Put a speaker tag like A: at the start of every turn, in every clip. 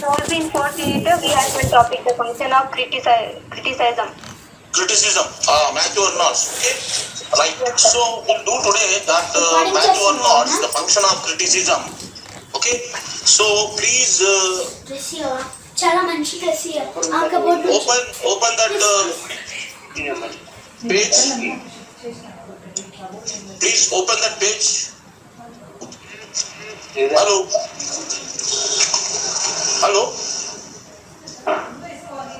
A: also in fourth unit we have one topic, the function of criticism.
B: Criticism, Matthew Arnold. Okay, right. So we'll do today that Matthew Arnold, the function of criticism. Okay, so please open that page. Please open that page. Hello. Hello.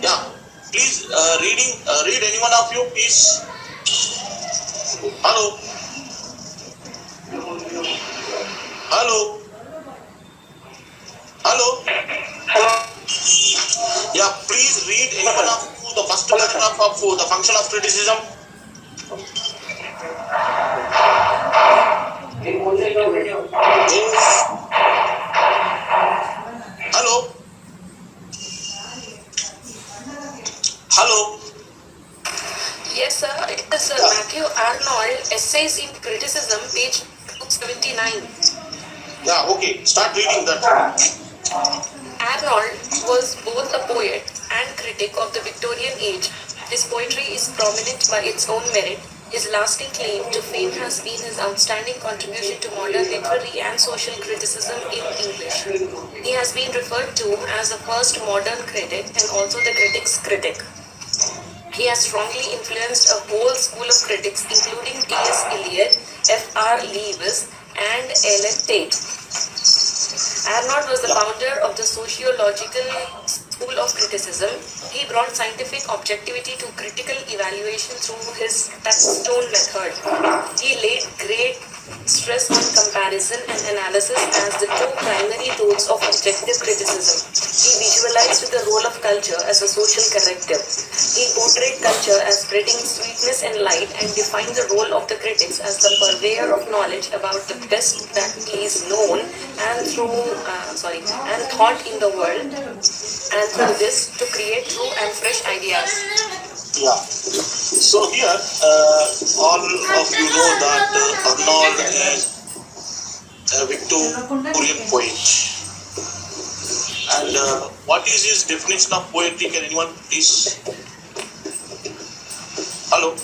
B: Yeah. Please read any one of you, please. Hello. Hello. Hello. Yeah, please read any one of you the first paragraph of the function of criticism. Hello. Hello.
C: Yes, sir. It is Matthew Arnold, Essays in Criticism, page 279.
B: Yeah, okay. Start reading that.
C: Arnold was both a poet and critic of the Victorian age. His poetry is prominent by its own merit. His lasting claim to fame has been his outstanding contribution to modern literary and social criticism in English. He has been referred to as the first modern critic and also the critic's critic. He has strongly influenced a whole school of critics, including T.S. Eliot, F.R. Lewis, and Ellen Tate. Arnold was the founder of the sociological school of criticism. He brought scientific objectivity to critical evaluation through his touchstone method. He laid great stress on comparison and analysis as the two primary tools of objective criticism. He visualized the role of culture as a social corrective. He portrayed culture as spreading sweetness and light and defined the role of the critics as the purveyor of knowledge about the best that is known and thought in the world, and through this to create true and fresh ideas.
B: Yeah. So here, all of you know that Arnold is a Victorian poet. And what is his definition of poetry? Can anyone please? Hello.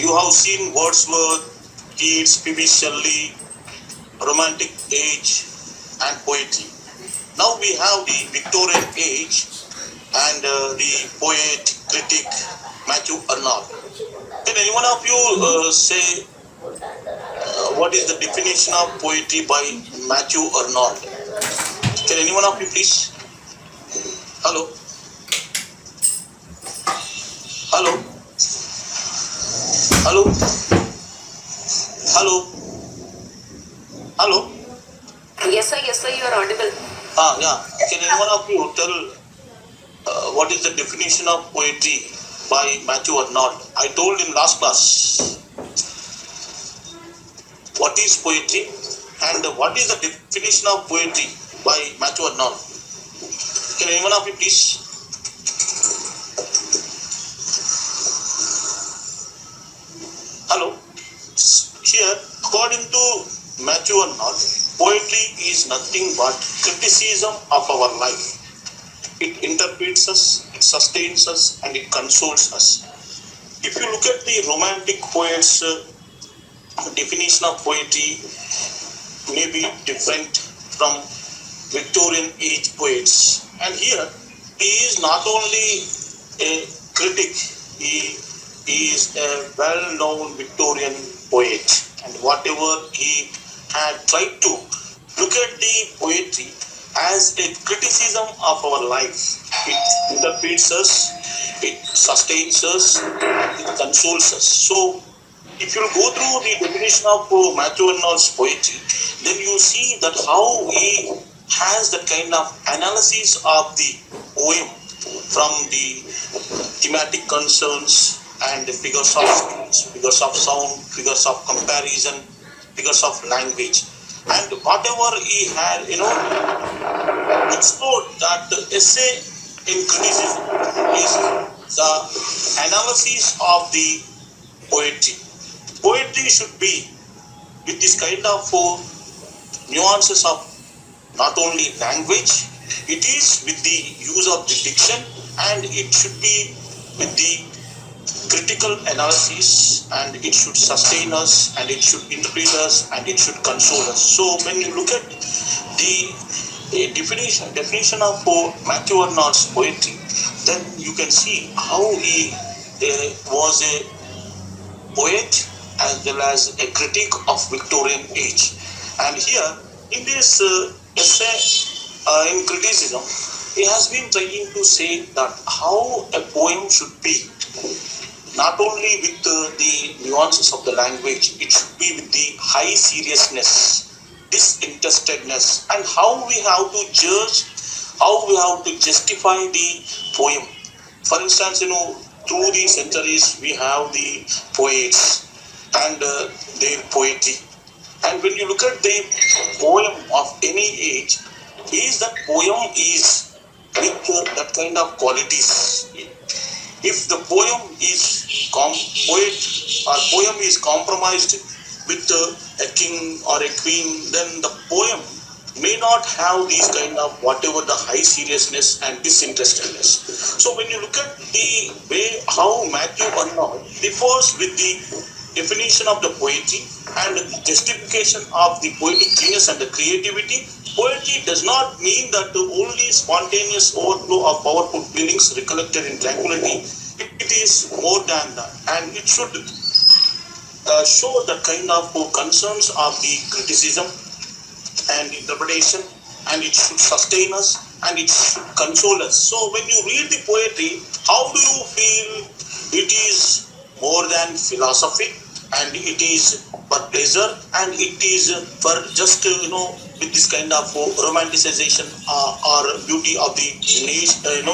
B: You have seen Wordsworth, Keats, P.B. Shelley, Romantic Age, and poetry. Now we have the Victorian age and the poet, critic, Matthew Arnold. Can any one of you say what is the definition of poetry by Matthew Arnold? Can any one of you please? Hello? Hello? Hello? Hello? Hello?
C: Yes, sir, you are audible.
B: Yeah. Can any one of you tell what is the definition of poetry by Matthew Arnold? I told in last class what is poetry and what is the definition of poetry by Matthew Arnold. Can anyone of you please? Hello. Here, according to Matthew Arnold, poetry is nothing but criticism of our life. It interprets us, it sustains us, and it consoles us. If you look at the romantic poets' definition of poetry, may be different from Victorian age poets. And here, he is not only a critic, he is a well-known Victorian poet. And whatever he had tried to look at the poetry as a criticism of our life. It interprets us, it sustains us, it consoles us. So, if you go through the definition of Matthew Arnold's poetry, then you see that how he has that kind of analysis of the poem from the thematic concerns and the figures of speech, figures of sound, figures of comparison, figures of language. And whatever he had, explored that the essay in criticism is the analysis of the poetry. Poetry should be with this kind of nuances of not only language, it is with the use of the diction, and it should be with the critical analysis, and it should sustain us, and it should interpret us, and it should console us. So when you look at the definition of Matthew Arnold's poetry, then you can see how he was a poet as well as a critic of Victorian age. And here in this essay in criticism, he has been trying to say that how a poem should be, not only with the nuances of the language, it should be with the high seriousness, disinterestedness, and how we have to judge, how we have to justify the poem. For instance, through the centuries, we have the poets and their poetry. And when you look at the poem of any age, is that poem is with that kind of qualities. If the poem is poem is compromised with a king or a queen, then the poem may not have these kind of whatever the high seriousness and disinterestedness. So when you look at the way how Matthew Arnold differs with the definition of the poetry and the justification of the poetic genius and the creativity, poetry does not mean that the only spontaneous overflow of powerful feelings recollected in tranquility. It is more than that, and it should show the kind of concerns of the criticism and interpretation, and it should sustain us, and it should console us. So when you read the poetry, how do you feel? It is more than philosophy, and it is for pleasure, and it is for just with this kind of romanticization or beauty of the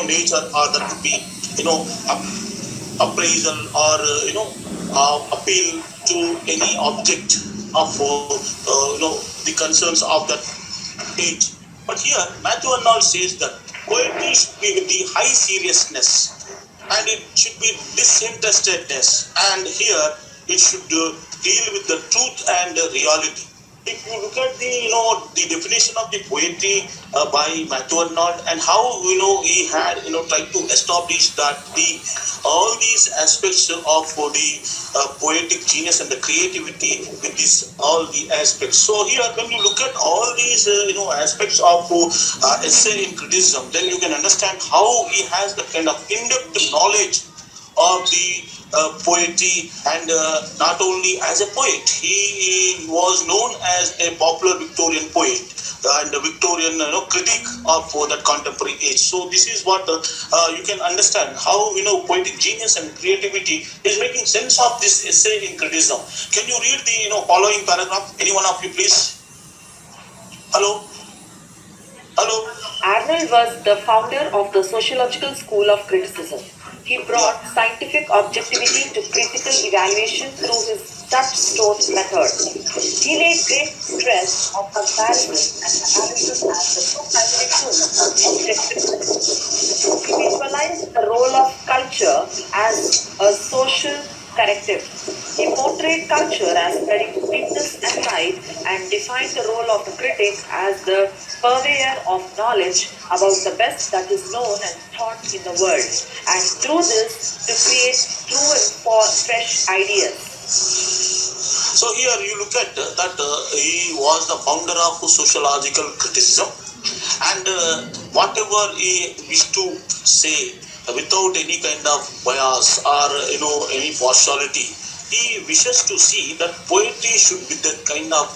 B: nature, or that could be appraisal or appeal to any object of the concerns of that age. But here Matthew Arnold says that poetry should be with the high seriousness, and it should be disinterestedness, and here it should deal with the truth and reality. If you look at the definition of the poetry by Matthew Arnold, and how he had tried to establish that all these aspects of the poetic genius and the creativity with this all the aspects. So here when you look at all these aspects of essay in criticism, then you can understand how he has the kind of in-depth knowledge of the poetry, and not only as a poet, he was known as a popular Victorian poet and a Victorian critic of that contemporary age. So this is what you can understand how poetic genius and creativity is making sense of this essay in criticism. Can you read the following paragraph? Any one of you, please. Hello.
C: Arnold was the founder of the sociological school of criticism. He brought scientific objectivity to critical evaluation through his touchstone method. He laid great stress on comparison and analysis as the two primary tools of objectiveness. He visualized the role of culture as a social corrective. He portrayed culture as spreading sweetness and light, and defined the role of the critic as the purveyor of knowledge about the best that is known and taught in the world, and through this to create true and fresh ideas.
B: So here you look at that he was the founder of sociological criticism, and whatever he wished to say without any kind of bias or any partiality, he wishes to see that poetry should be that kind of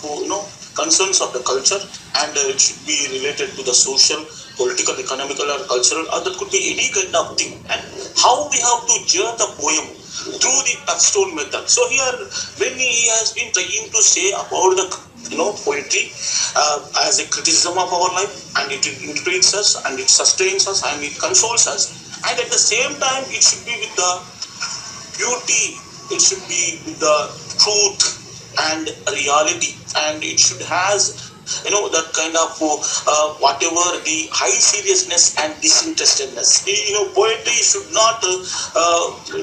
B: concerns of the culture, and it should be related to the social, political, economical, or cultural, or that could be any kind of thing, and how we have to judge the poem through the touchstone method. So here when he has been trying to say about the poetry as a criticism of our life, and it interprets us, and it sustains us, and it consoles us, and at the same time it should be with the beauty, it should be with the truth and reality, and it should has that kind of whatever the high seriousness and disinterestedness. Poetry should not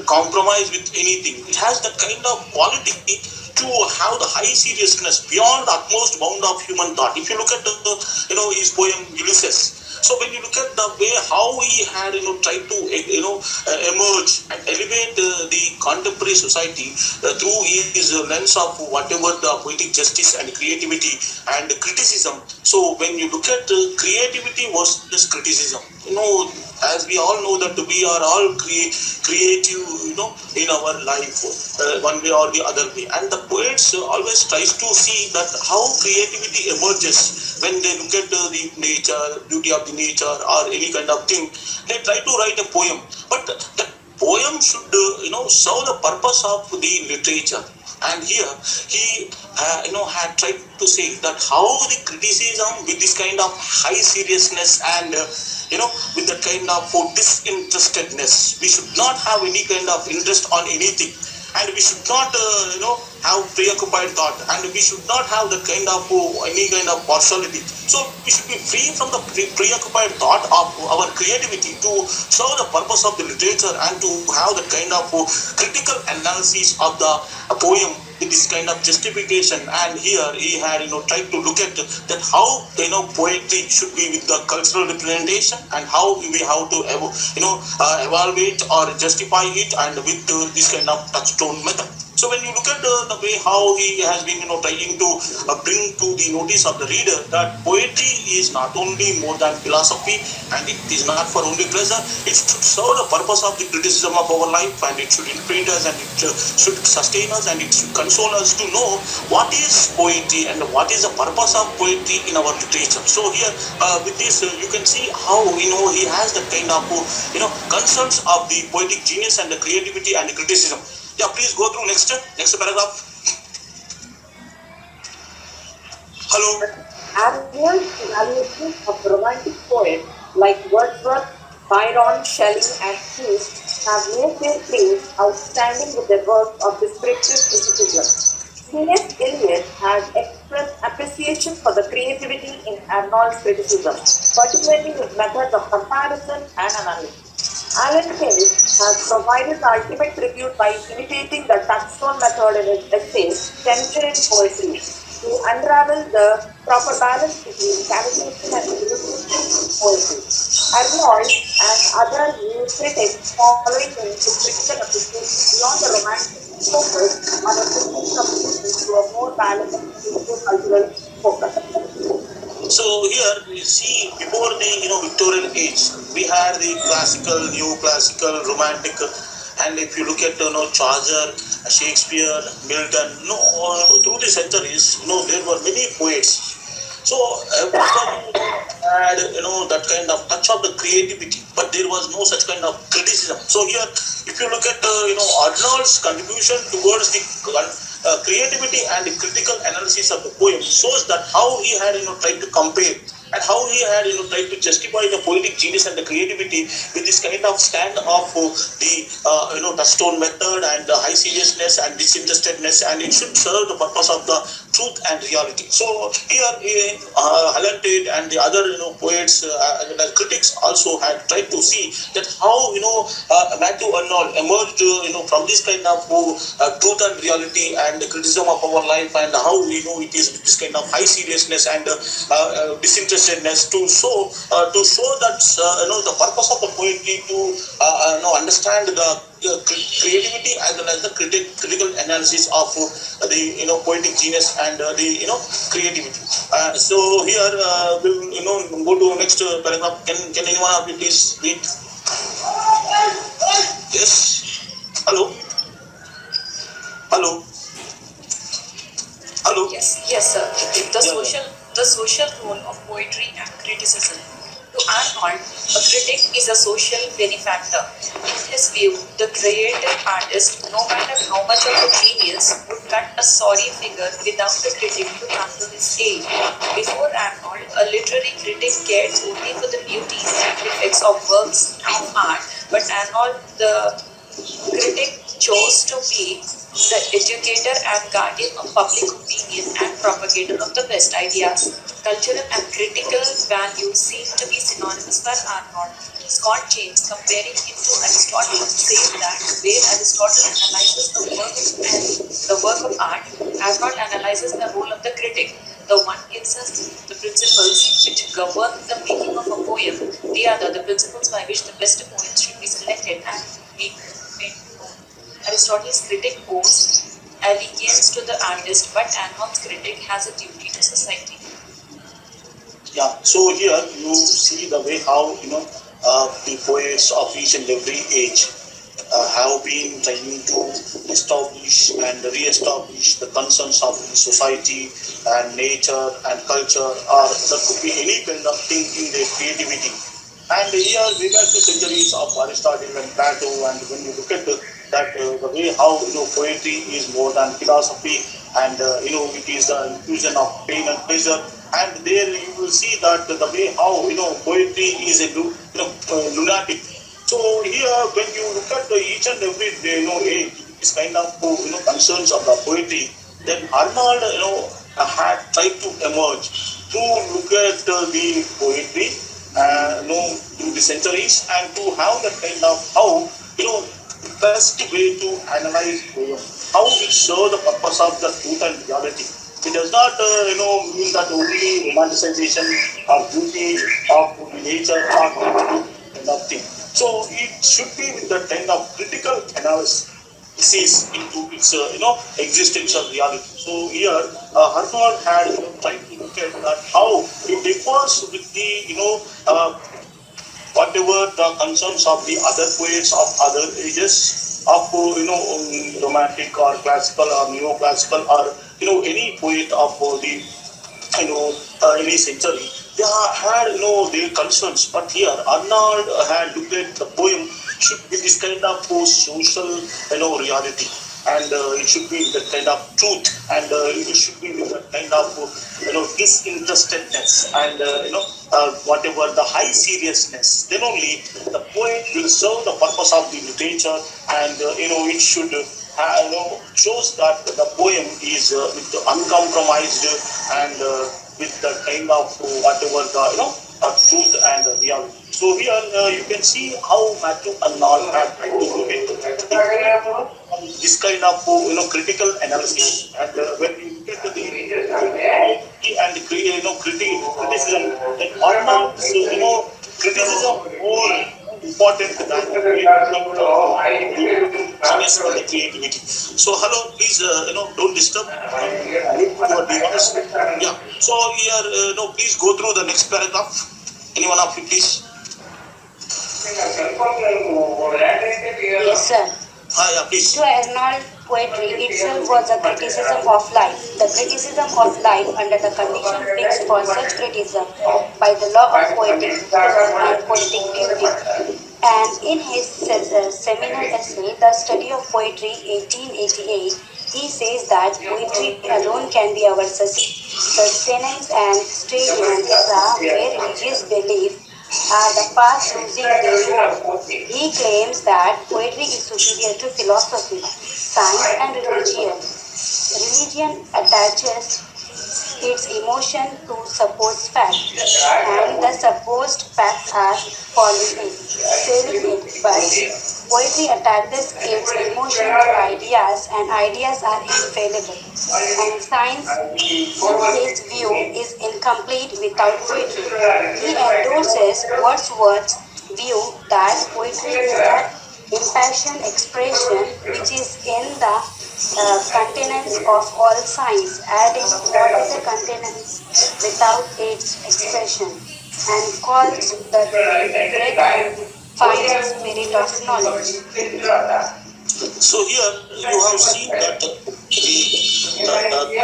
B: compromise with anything. It has that kind of quality to have the high seriousness beyond the utmost bound of human thought. If you look at his poem Ulysses, so when you look at the way how he had tried to emerge and elevate the contemporary society through his lens of whatever the poetic justice and creativity and criticism. So when you look at creativity versus criticism, as we all know that we are all creative, in our life, one way or the other way. And the poets always tries to see that how creativity emerges when they look at the nature, beauty of the nature or any kind of thing. They try to write a poem, but the poem should, serve the purpose of the literature. And here he, had tried to say that how the criticism with this kind of high seriousness and with that kind of disinterestedness. We should not have any kind of interest on anything, and we should not, have preoccupied thought, and we should not have that kind of any kind of partiality. So we should be free from the preoccupied thought of our creativity to serve the purpose of the literature and to have that kind of critical analysis of the poem with this kind of justification. And here he had tried to look at that how poetry should be with the cultural representation and how we have to evaluate or justify it, and with this kind of touchstone method. So when you look at the way how he has been trying to bring to the notice of the reader that poetry is not only more than philosophy, and it is not for only pleasure. It should serve the purpose of the criticism of our life, and it should imprint us, and it should sustain us, and it should console us to know what is poetry and what is the purpose of poetry in our literature. So here with this you can see how he has the kind of concerns of the poetic genius and the creativity and the criticism. Yeah, please go through next paragraph. Hello.
D: Arnold's evaluation of romantic poets like Wordsworth, Byron, Shelley, and Keats have made their place outstanding with their work of descriptive criticism. C.S. Eliot has expressed appreciation for the creativity in Arnold's criticism, particularly his methods of comparison and analysis. Alan Kay has provided the ultimate tribute by imitating the touchstone method in his essay Temperate Poetry to unravel the proper balance between caricature and illustrative poetry. Arnold and other new critics following him to critical appreciation beyond the romantic focus on a critical substitution to a more balanced cultural focus.
B: So here we see before the Victorian age, we had the classical, neoclassical, romantic, and if you look at Chaucer, Shakespeare, Milton, through the centuries, there were many poets. So everyone had that kind of touch of the creativity, but there was no such kind of criticism. So here, if you look at Arnold's contribution towards the creativity and the critical analysis of the poem shows that how he had tried to compare and how he had tried to justify the poetic genius and the creativity with this kind of stand of the touchstone method and the high seriousness and disinterestedness, and it should serve the purpose of the truth and reality. So here Alan Tate and the other poets and the critics also had tried to see that how Matthew Arnold emerged from this kind of truth and reality and the criticism of our life, and how it is this kind of high seriousness and disinterestedness to show that the purpose of the poetry to understand the creativity as well as the critical analysis of the poetic genius and the creativity. So here we'll go to next paragraph. Can anyone of you please read? Yes. Hello.
C: Yes, sir. The social role of poetry and criticism. To Arnold, a critic is a social benefactor. In his view, the creative artist, no matter how much of a genius, would cut a sorry figure without the critic to come to his aid. Before Arnold, a literary critic cared only for the beauties and defects of works of art, but Arnold, the critic, chose to be the educator and guardian of public opinion and propagator of the best ideas. Cultural and critical values seem to be synonymous for Arnold. Scott James, comparing him to Aristotle, says that where Aristotle analyzes the work of art, Arnold analyzes the role of the critic. The one gives us the principles which govern the making of a poem, the other the principles by which the best poems should be selected and made known. Aristotle's critic owes allegiance to the artist, but Arnold's critic has a duty to society.
B: Yeah, so here you see the way how the poets of each and every age have been trying to establish and re-establish the concerns of the society and nature and culture, or there could be any kind of thing in their creativity. And here we got the centuries of Aristotle and Plato, and when you look at the way how poetry is more than philosophy, and it is the infusion of pain and pleasure. And there you will see that the way how poetry is a lunatic. So here when you look at each and every age, this kind of concerns of the poetry, then Arnold had tried to emerge to look at the poetry through the centuries, and to have that kind of how best way to analyze poem, how it show the purpose of the truth and reality. It does not mean that only romanticization or beauty of nature or kind of thing. So it should be with the kind of critical analysis into its existential reality. So here Arnold had tried to look at that how it differs with the whatever the concerns of the other poets of other ages of romantic or classical or neoclassical or any poet of the any century. They had their concerns, but here Arnold had looked at the poem should be this kind of social reality, and it should be the kind of truth, and it should be with the kind of disinterestedness, and whatever the high seriousness. Then only the poet will serve the purpose of the literature, and it should shows that the poem is with the uncompromised and with the kind of whatever the truth and reality. So here you can see how Matthew Arnold had tried to look into this kind of critical analysis, and when you look at the and criticism, then Arnold criticism more important than the creativity. So hello, please don't disturb your device. Yeah. So here please go through the next paragraph. Anyone of you, please?
E: Yes, sir.
B: Yeah, please.
E: To Arnold, poetry itself was a criticism of life. The criticism of life under the condition fixed for such criticism by the law of poetic and poetic duty. And in his seminal essay, The Study of Poetry, 1888, he says that poetry alone can be our sustenance and stay in an era where religious belief are the fast losing their hold. He claims that poetry is superior to philosophy, science and religion. Religion attaches its emotion to supposed facts, and the supposed facts are failing it, but poetry attaches its emotion to ideas, and ideas are infallible, and science, in his view, is incomplete without poetry. He endorses Wordsworth's view that poetry is the impassioned expression which is in the containers of all science, adding what is the containers without its expression, and calls the great and final spirit of knowledge.
B: So here you have seen that the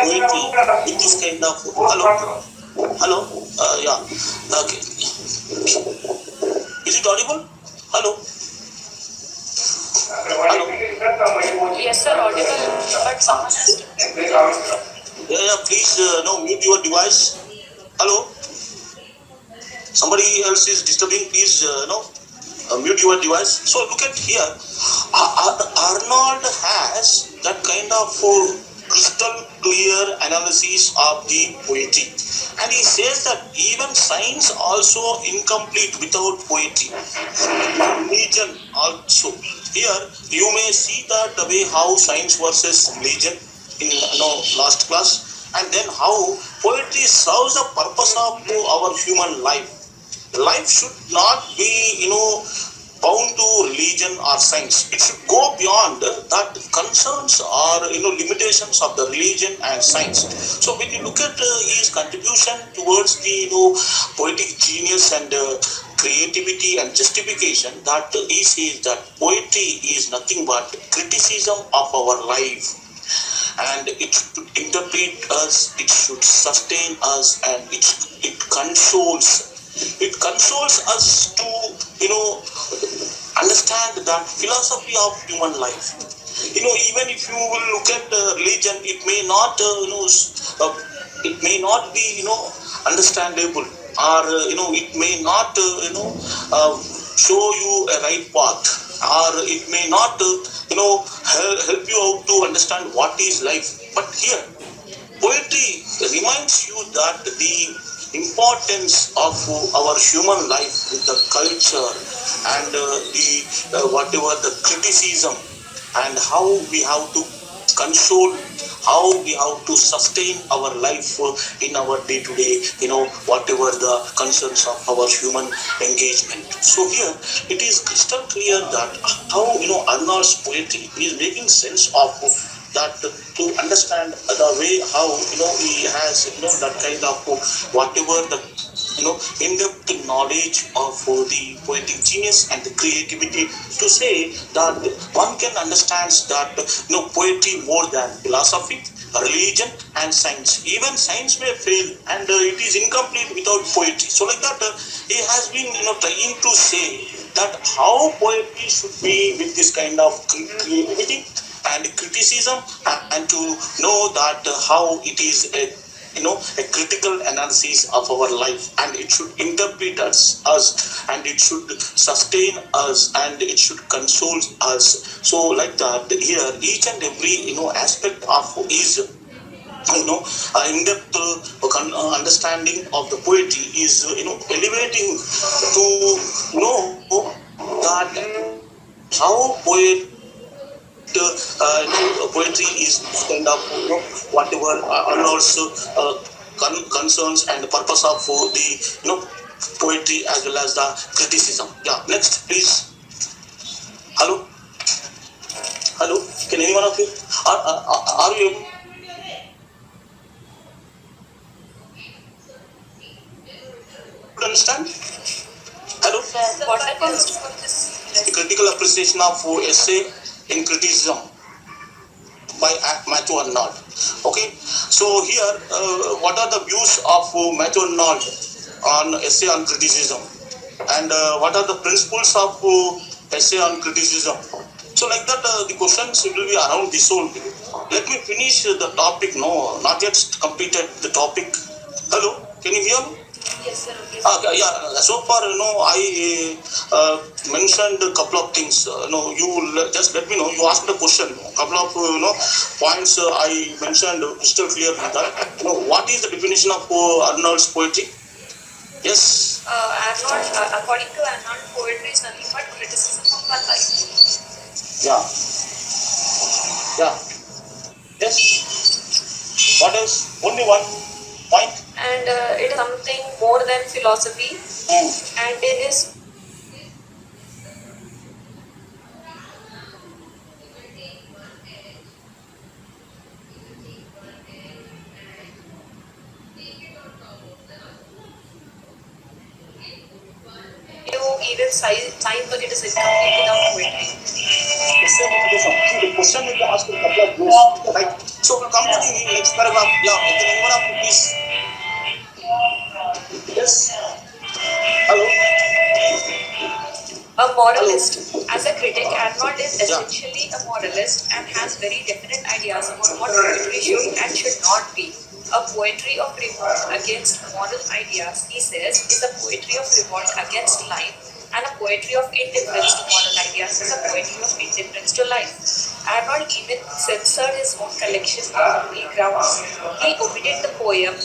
B: poetry with this kind of hello yeah, okay, is it audible? Hello.
C: Yes, sir, audible, but someone has to.
B: Yeah, please mute your device. Hello. Somebody else is disturbing. Please mute your device. So look at here. Arnold has that kind of crystal clear analysis of the poetry, And he says that even science also incomplete without poetry. Religion also. Here you may see that the way how science versus religion in last class, and then how poetry serves the purpose of our human life. Life should not be bound to religion or science. It should go beyond that concerns or limitations of the religion and science. So when you look at his contribution towards the poetic genius and creativity and justification, that he says that poetry is nothing but criticism of our life, and it should interpret us, it should sustain us, and it consoles. It consoles us to understand that philosophy of human life. Even if you will look at religion, it may not it may not be understandable, or it may not show you a right path, or it may not help you out to understand what is life. But here poetry reminds you that the importance of our human life with the culture and the whatever the criticism, and how we have to console, how we have to sustain our life in our day-to-day, whatever the concerns of our human engagement. So here it is crystal clear that how Arnold's poetry is making sense of that, to understand the way how he has that kind of whatever the in-depth knowledge of the poetic genius and the creativity, to say that one can understand that poetry more than philosophy, religion and science. Even science may fail, and it is incomplete without poetry. So like that he has been trying to say that how poetry should be with this kind of creativity and criticism, and to know that how it is a critical analysis of our life, and it should interpret us, and it should sustain us, and it should console us. So like that here each and every aspect of his in-depth understanding of the poetry is elevating to know that how poetry is kind of whatever Arnold's concerns and the purpose of the poetry as well as the criticism. Yeah, next please. Hello, can anyone of you are you able to understand? Hello.
C: What are the
B: Critical appreciation of essay in criticism by Matthew Arnold. Okay, so here what are the views of Matthew Arnold on essay on criticism, and what are the principles of essay on criticism? So like that the questions will be around this only. Let me finish the topic. No, not yet completed the topic. Hello, can you hear me?
C: Yes, sir.
B: Yeah. So far, I mentioned a couple of things. You just let me know. You asked a question. A couple of points I mentioned crystal clearly. That what is the definition of Arnold's poetry? Yes.
C: Arnold, according to Arnold, poetry is nothing but criticism of our life.
B: Yeah. Yes. What else? Only one point.
C: And it is something more than philosophy, and it is even science, but it is incomplete without poetry.
B: See, the question will be asked in a couple of ways, right? So come to the next paragraph. Yeah, can anyone of you please? Yes. Hello.
C: A moralist. As a critic, Arnold is essentially a moralist and has very definite ideas about what poetry should and should not be. A poetry of revolt against moral ideas, he says, is a poetry of revolt against life, and a poetry of indifference to moral ideas is a poetry of indifference to life. Arnold even censored his own collection on three grounds. He omitted the poem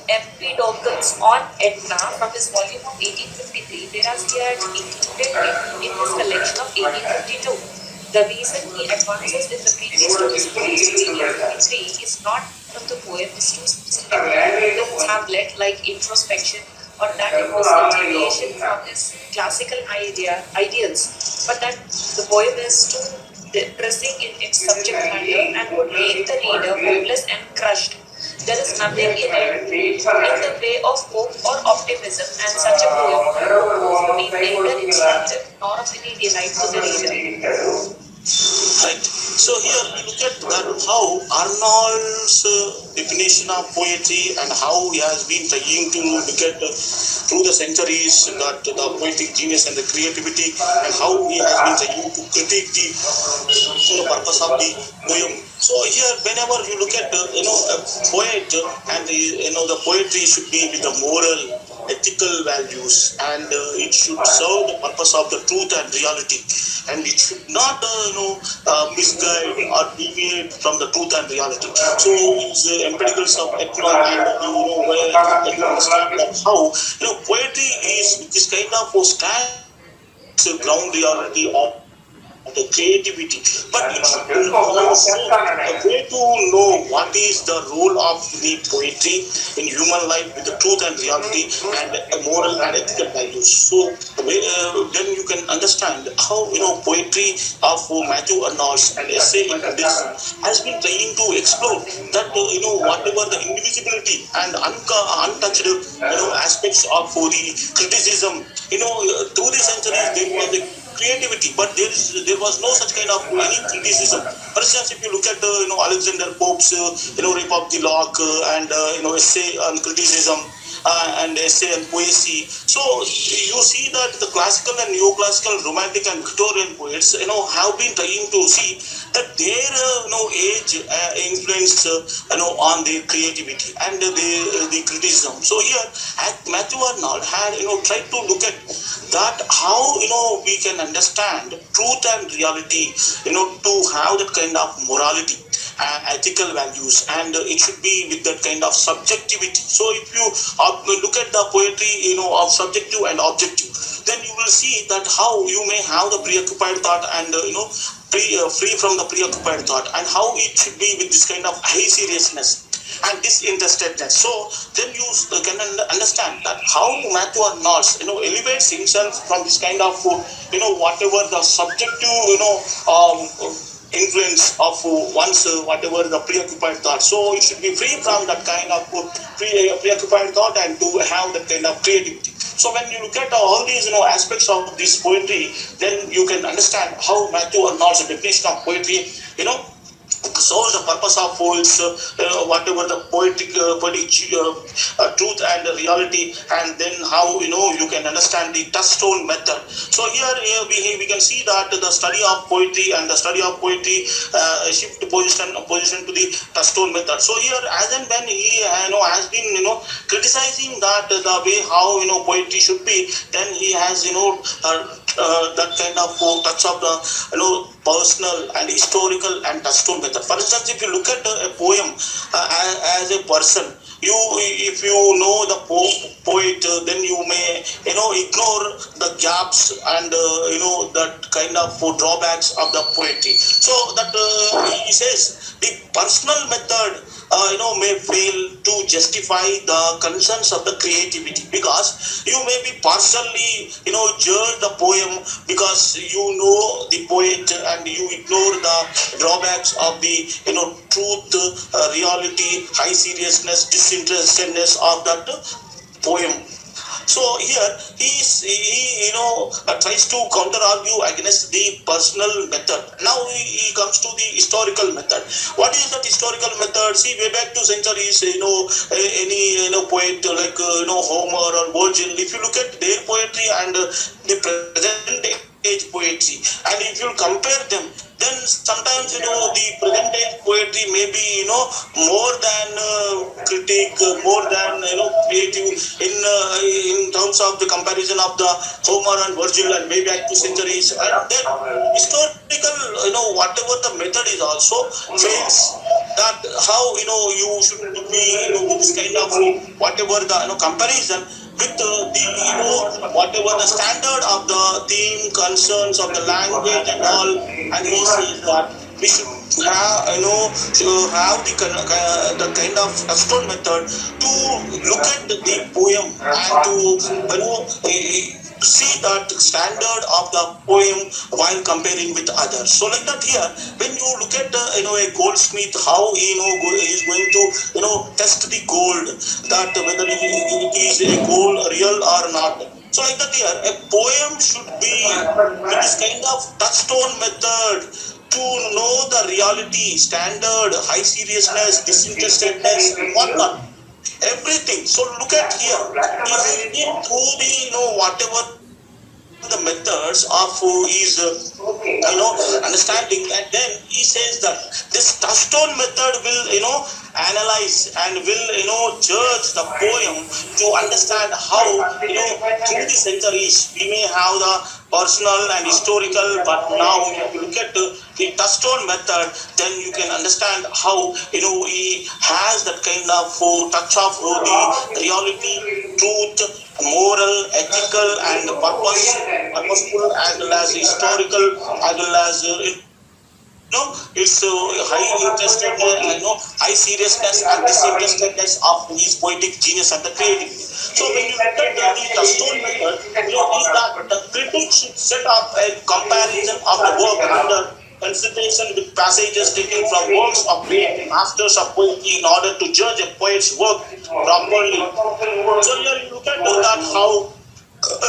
C: Empedocles on Etna from his volume of 1853, whereas he had included it in his collection of 1852. The reason he advances in the preface to his poems in 1853 is not that the poem is too simple, hamlet-like introspection, or that it was a deviation from his classical ideals, but that the poem is too depressing in its subject matter and would leave the reader hopeless and crushed. There is nothing in it in the way of hope or optimism, and such a poem would prove to be neither instructive nor of any delight to the reader.
B: Right. So here we look at that how Arnold's definition of poetry and how he has been trying to look at through the centuries that the poetic genius and the creativity, and how he has been trying to critique the purpose of the poem. So here, whenever you look at a poet, and the poetry should be with the moral, ethical values, and it should serve the purpose of the truth and reality, and it should not misguide or deviate from the truth and reality. So it's empedocles of Etna, and where you understand that how poetry is this kind of stand ground reality of the creativity, but it should be also a way to know what is the role of the poetry in human life with the truth and reality and moral and ethical values. So then you can understand how poetry of Matthew Arnold and essay in this has been trying to explore that whatever the indivisibility and untouched aspects of the criticism, through the centuries there was a creativity, but there was no such kind of any criticism. For instance, if you look at Alexander Pope's Rape of the Lock and essay on criticism and essay on poesy, so you see that the classical and neoclassical, romantic and Victorian poets have been trying to see that their age influenced on their creativity and the criticism. So here Matthew Arnold had tried to look at that how we can understand truth and reality, to have that kind of morality, ethical values, and it should be with that kind of subjectivity. So if you look at the poetry of subjective and objective, then you will see that how you may have the preoccupied thought and free from the preoccupied thought, and how it should be with this kind of high seriousness and disinterestedness. So then you can understand that how Matthew Arnold elevates himself from this kind of whatever the subjective influence of one's whatever the preoccupied thought. So it should be free from that kind of preoccupied thought and to have that kind of creativity. So when you look at all these aspects of this poetry, then you can understand how Matthew Arnold's definition of poetry solves the purpose of poets, whatever the poetic truth and reality, and then how you can understand the touchstone method. So here we can see that the study of poetry and the study of poetry shift position to the touchstone method. So here, as and when he has been criticizing that the way how poetry should be, then he has that kind of touch of the personal and historical and touchstone method. For instance, if you look at a poem as a person, if you know the poet, then you may ignore the gaps and that kind of drawbacks of the poetry. So that he says the personal method may fail to justify the concerns of the creativity, because you may be partially judge the poem because you know the poet and you ignore the drawbacks of the truth, reality, high seriousness, disinterestedness of that poem. So here he tries to counter argue against the personal method. Now he comes to the historical method. What is that historical method? See, way back to centuries, any poet like Homer or Virgil, if you look at their poetry and the present age poetry. And if you compare them, then sometimes the present age poetry may be more than critic, more than creative in terms of the comparison of the Homer and Virgil and maybe at 2 centuries. And then historical whatever the method is also fails. That how you should be with this kind of whatever the comparison with the whatever the standard of the theme concerns of the language and all. And he says that we should have have the kind of stone method to look at the poem and to see that standard of the poem while comparing with others. So like that here, when you look at a goldsmith, how he is going to test the gold, that whether it is a gold real or not. So like that here, a poem should be with this kind of touchstone method to know the reality, standard, high seriousness, disinterestedness, whatnot. Everything. So look at here. He has been through the whatever the methods of his understanding, and then he says that this touchstone method will analyze and will judge the poem to understand how through the centuries we may have the personal and historical, but now if you look at the touchstone method, then you can understand how he has that kind of touch of the reality, truth, moral, ethical, and purposeful, as well as historical, as well as it's high interestedness, high seriousness and disinterestedness of his poetic genius and the creativity. So when you look at the touchstone method, is that the critic should set up a comparison of the work under consideration with passages taken from works of great masters of poetry in order to judge a poet's work properly. So here you look at that how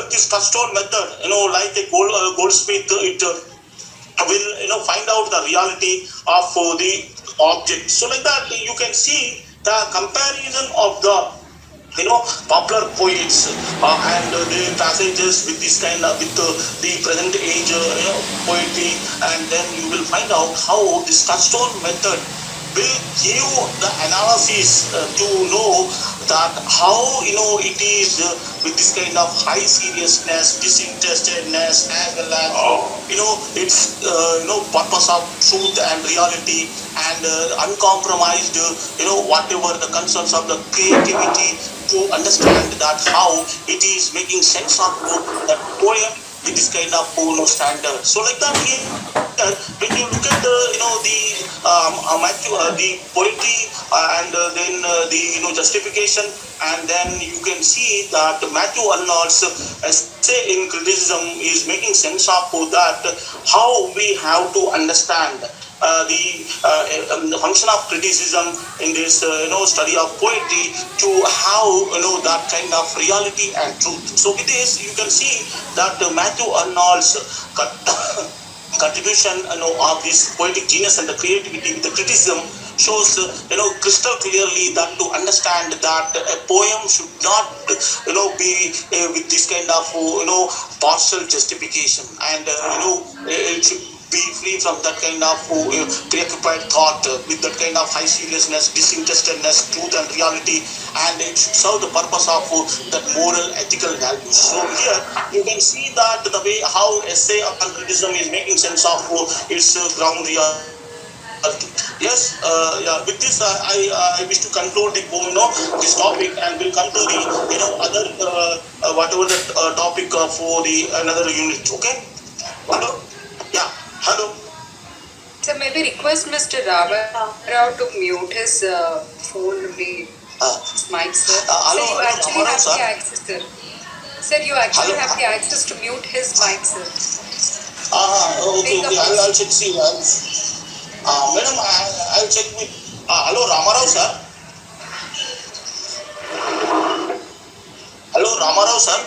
B: this touchstone method, like a goldsmith, it will find out the reality of the object. So like that you can see the comparison of the popular poets and the passages with this kind of with the present age poetry, and then you will find out how this touchstone method will give the analysis to know that how it is with this kind of high seriousness, disinterestedness, as well as its purpose of truth and reality, and uncompromised whatever the concerns of the creativity, to understand that how it is making sense of that poem with this kind of standard. So like that here, when you look at the poetry and then the justification, and then you can see that Matthew Arnold's essay in criticism is making sense of that how we have to understand the function of criticism in this study of poetry to have that kind of reality and truth. So with this you can see that Matthew Arnold's contribution of this poetic genius and the creativity with the criticism shows crystal clearly that to understand that a poem should not be with this kind of partial justification, and it should be free from that kind of preoccupied thought with that kind of high seriousness, disinterestedness, truth and reality, and it should serve the purpose of that moral, ethical values. So here you can see that the way how essay on criticism is making sense of its ground reality. Yes, with this I wish to conclude this topic, and we'll come to the other whatever the topic for the another unit. Okay. Hello. Yeah. Hello.
F: So maybe request Mr. Rao to mute his phone, his mic, sir.
B: Hello,
F: you actually have
B: sir.
F: the access, sir. Sir, you actually have the access to mute his mic, sir.
B: Okay. I'll check. See, madam, I'll check with. Hello, Ramarao, sir. Hello, Ramarao, sir.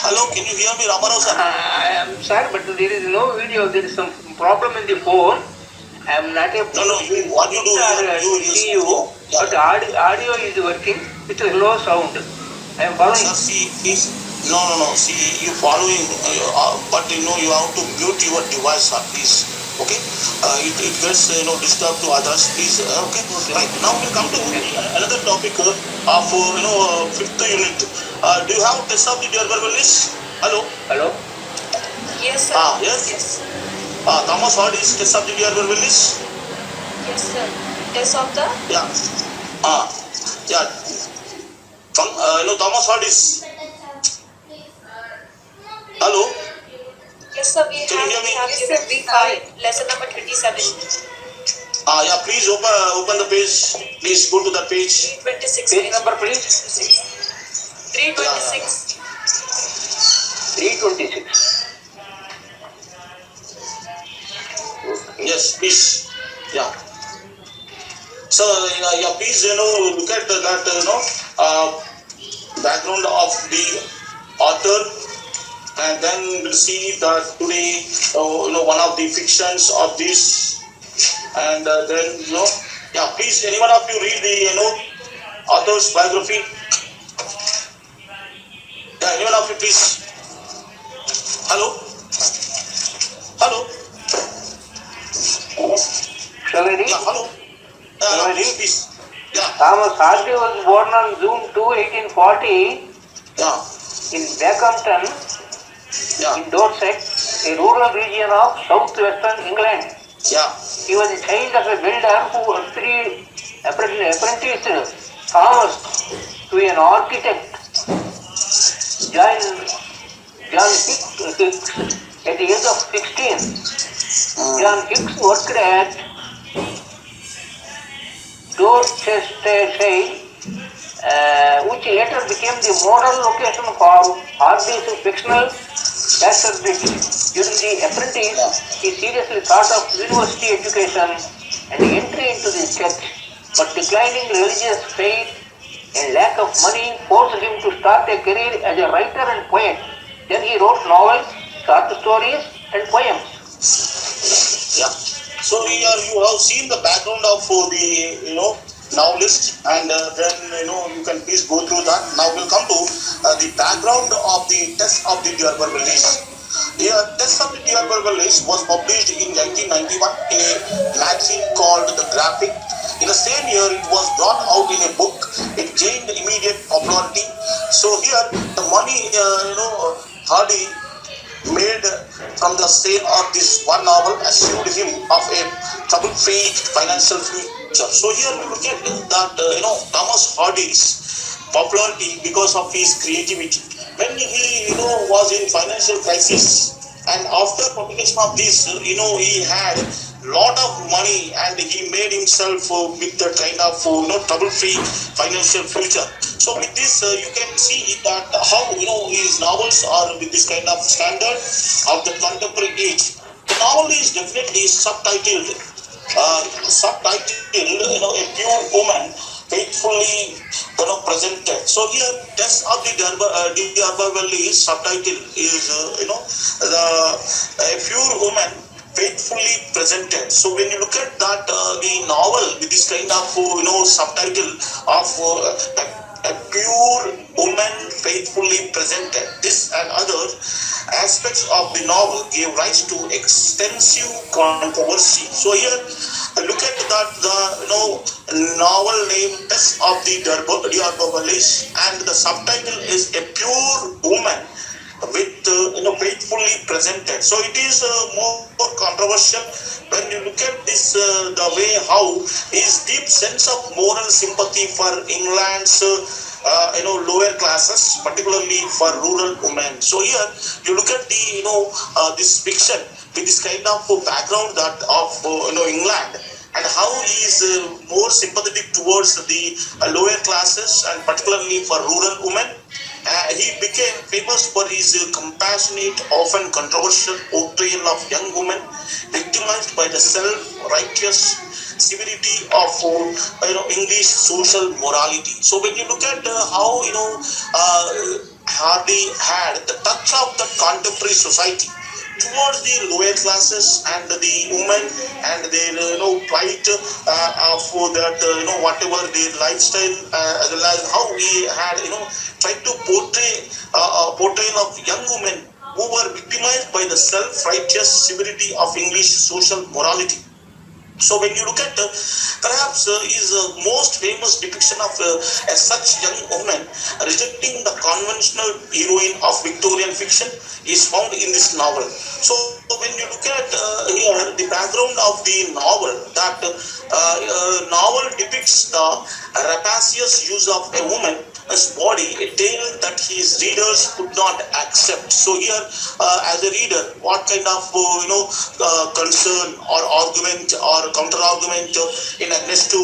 B: Hello, can you hear me, Ramarao, sir?
G: I am sorry, but there is no video. There is some problem in the phone. I am not able to
B: what you do?
G: see you, but audio is working with a low sound. I am following.
B: Sir, see, please. No. See, you following, but you have to mute your device, please. Okay? It gets disturbed to others. Please. Okay. Right. Now we'll come to another topic of fifth unit. Do you have test of the verbal list? Hello.
G: Hello?
C: Yes, sir.
B: Yes. Thomas, what is test of the verbal list?
C: Yes, sir. Test of the
B: Yeah. Yeah. Thomas, what is? Hello.
C: yes, sir. We
B: Can you hear me?
C: have
F: Yes,
C: given
F: sir, we have.
C: lesson number 27,
B: Yeah. Please open the page. Please go to the page.
C: 326.
G: Page number, please.
C: 326.
G: 326.
B: Yes, please. Yeah. So please look at that background of the author, and then we'll see that today one of the fictions of this, and then please, anyone of you read the author's biography? Yeah, anyone of you, please. Hello.
G: Shall I read?
B: Yeah, hello. Read this. Yeah.
G: Thomas Hardy was born on June 2, 1840
B: Yeah.
G: in Beckhampton,
B: Yeah.
G: in Dorset, a rural region of southwestern England.
B: Yeah.
G: He was a child of a builder who apprenticed Thomas to an architect, John Hicks, at the age of 16. John Hicks worked at Dorsetshire, which later became the model location for Hardy's fictional Casterbridge. During the apprentice, he seriously thought of university education and entry into the church, but declining religious faith and lack of money forced him to start a career as a writer and poet. Then he wrote novels, short stories, and poems.
B: Yeah. So here you have seen the background of the novelist, and then you can please go through that. Now we'll come to the background of the test of the verbal list. The test of the verbal list was published in 1991 in a magazine called The Graphic. In the same year, it was brought out in a book. It gained immediate popularity. So here, the money Hardy made from the sale of this one novel assured him of a trouble-free financial future. So here we look at that Thomas Hardy's popularity because of his creativity. When he was in financial crisis, and after publication of this, he had lot of money, and he made himself with the kind of trouble-free financial future. So with this, you can see that how his novels are with this kind of standard of the contemporary age. The novel is definitely subtitled, a pure woman faithfully presented. So here, test of the verbal is subtitle is a pure woman faithfully presented. So when you look at that, the novel with this kind of subtitle of a pure woman faithfully presented, this and other aspects of the novel gave rise to extensive controversy. So here, look at that, the novel name Test of the Verbalist, and the subtitle is A Pure Woman with faithfully presented. So it is more controversial when you look at this, the way how his deep sense of moral sympathy for England's lower classes, particularly for rural women. So here you look at the this fiction with this kind of background that of England, and how he is more sympathetic towards the lower classes, and particularly for rural women. He became famous for his compassionate, often controversial portrayal of young women victimized by the self-righteous severity of English social morality. So when you look at how Hardy had the touch of the contemporary society, towards the lower classes and the women and their plight for that whatever their lifestyle, as well as how we had tried to portray a portrayal of young women who were victimized by the self-righteous severity of English social morality. So when you look at perhaps his most famous depiction of a such young woman rejecting the conventional heroine of Victorian fiction is found in this novel. So when you look at here the background of the novel, that novel depicts the rapacious use of a woman's body, a tale that his readers could not accept. So here, as a reader, what kind of concern or argument or counter argument in against to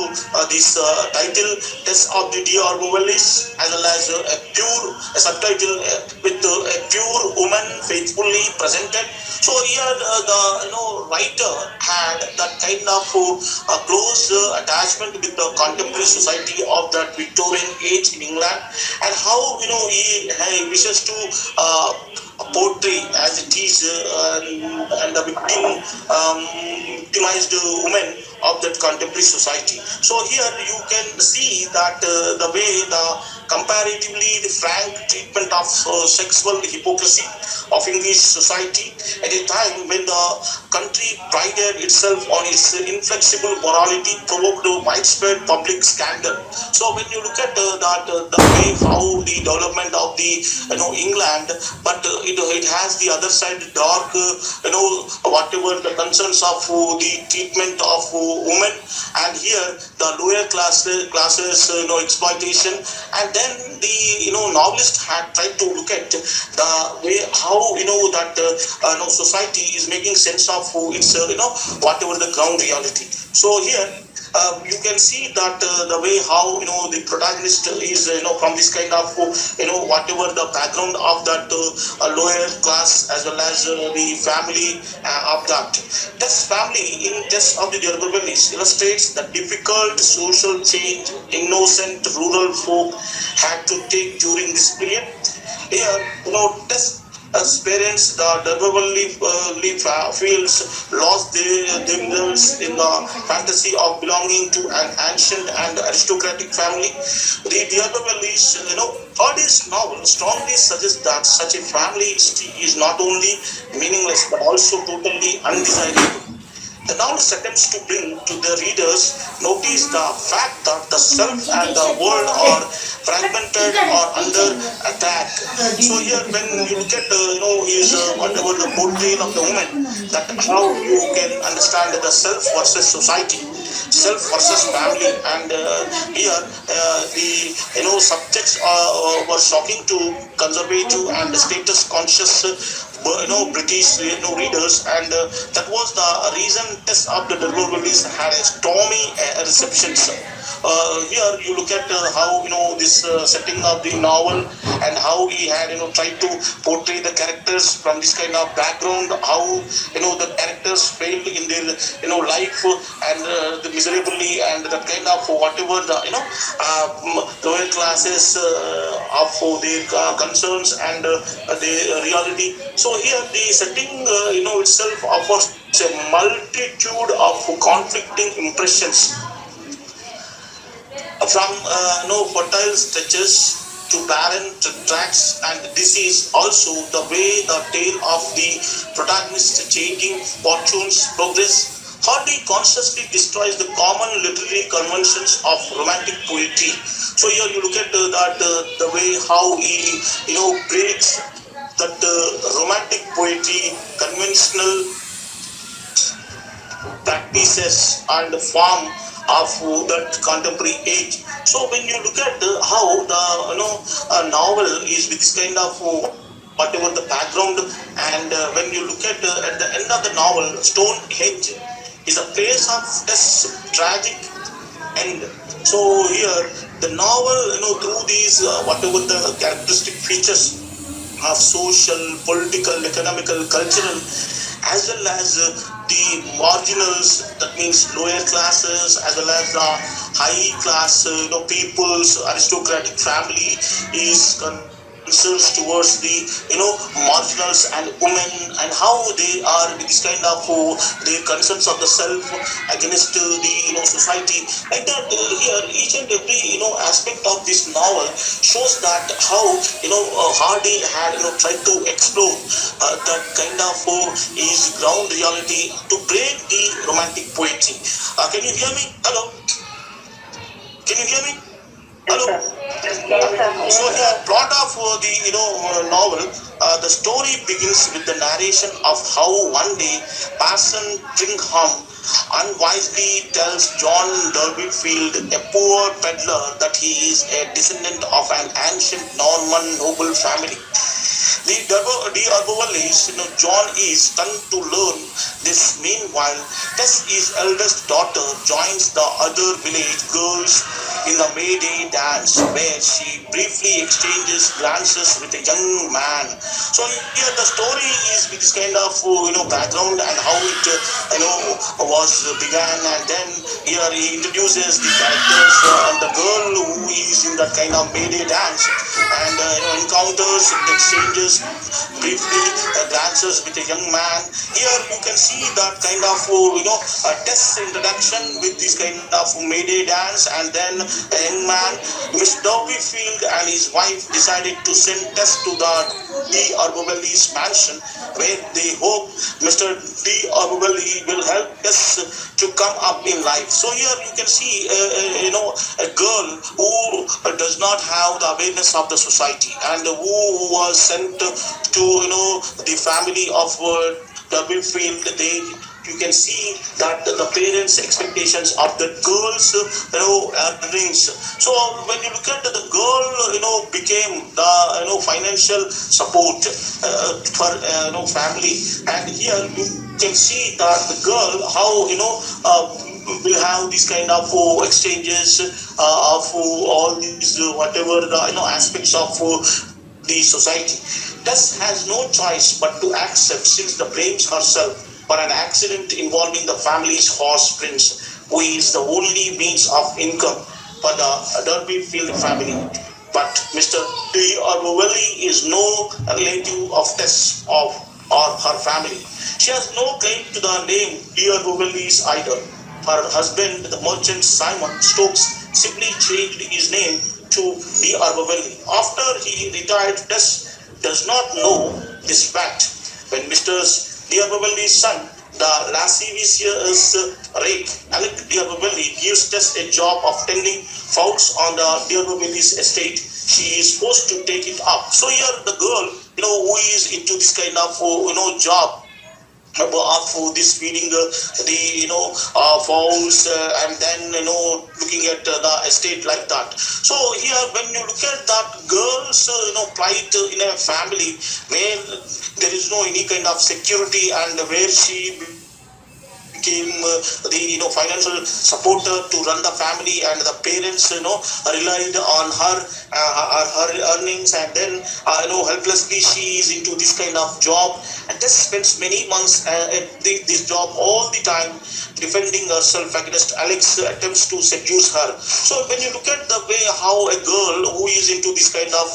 B: this title, Test of the D.R. Novelist, as well as a subtitle with a pure woman faithfully presented. So here the writer had that kind of close attachment with the contemporary society of that Victorian age in England, and how he wishes to portray as it is and the victimized woman of that contemporary society. So here you can see that the way the comparatively the frank treatment of sexual hypocrisy of English society at a time when the country prided itself on its inflexible morality provoked widespread public scandal. So when you look at that the way how the development of the England, but it has the other side dark whatever the concerns of the treatment of women, and here the lower classes exploitation, and then the novelist had tried to look at the way how that society is making sense of its whatever the ground reality. So here you can see that the way how the protagonist is from this kind of whatever the background of that lower class, as well as the family of that. This family in Test of the Novelist illustrates the difficult social change innocent rural folk had to take during this period. Here, Test as parents, the Derberville fields lost themselves in the fantasy of belonging to an ancient and aristocratic family. The Derberville's, Hardy's novel strongly suggests that such a family is not only meaningless but also totally undesirable. The novelist attempts to bring to the readers notice the fact that the self and the world are fragmented or under attack. So here, when you look at his whatever the portrayal of the woman, that how you can understand the self versus society, self versus family, and here the subjects were shocking to conservative and status conscious British readers, and that was the reason Test of the Novelist had a stormy reception. Here you look at how this setting of the novel, and how he had tried to portray the characters from this kind of background, how the characters failed in their life and the miserably, and that kind of whatever the lower classes of their concerns and the reality. So here the setting itself offers a multitude of conflicting impressions, from fertile stretches to barren tracts, and this is also the way the tale of the protagonist changing fortunes progress. Hardy consciously destroys the common literary conventions of romantic poetry. So here you look at that the way how he breaks that romantic poetry conventional practices and form of that contemporary age. So when you look at how the novel is with this kind of whatever the background, and when you look at the end of the novel, Stonehenge is a place of tragic end. So here the novel through these whatever the characteristic features of social, political, economical, cultural, as well as the marginals, that means lower classes, as well as the high class people's aristocratic family is answers towards the marginals and women, and how they are this kind of the concerns of the self against the society, like that. Here each and every aspect of this novel shows that how Hardy had tried to explore that kind of his ground reality to break the romantic poetry. Can you hear me? Hello, can you hear me? Hello. So here, plot of the novel. The story begins with the narration of how one day Parson Tringham unwisely tells John Derbyfield, a poor peddler, that he is a descendant of an ancient Norman noble family. The D'Urbervilles, John is stunned to learn this. Meanwhile, Tess, his eldest daughter, joins the other village girls in the May Day dance, where she briefly exchanges glances with a young man. So here the story is with this kind of background and how it was began, and then here he introduces the characters and the girl who is in that kind of May Day dance, and encounters, exchanges briefly glances with a young man. Here you can see that kind of Tess introduction with this kind of May Day dance, and then a young man. Miss Derbyfield and his wife decided to send Tess to the D'Urbervilles mansion, where they hope Mr. D'Urberville will help Tess to come up in life. So here you can see a girl who does not have the awareness of the society, and who was sent to the family of Derbyfield. You can see that the parents' expectations of the girls dreams. So when you look at the girl became the financial support for family, and here you can see that the girl how will have this kind of exchanges of all these whatever the aspects of the society. Tess has no choice but to accept, since the blames herself for an accident involving the family's horse Prince, who is the only means of income for the Derbyfield family. But Mr. D'Urberville is no relative of Tess or her family. She has no claim to the name D'Urbervilles either. Her husband, the merchant Simon Stokes, simply changed his name to D'Urberville. After he retired, Tess does not know this fact. When Mr. D'Urberville's son, the lascivious rake Alec D'Urberville, gives Tess a job of tending fowls on the D'Urberville's estate, she is forced to take it up. So here the girl, who is into this kind of job of this feeding the fowls and then looking at the estate like that. So here when you look at that girl's plight in a family where there is no any kind of security, and where she became the financial supporter to run the family, and the parents relied on her earnings, and then helplessly she is into this kind of job, and just spends many months at this job all the time, defending herself against Alex's attempts to seduce her. So when you look at the way how a girl who is into this kind of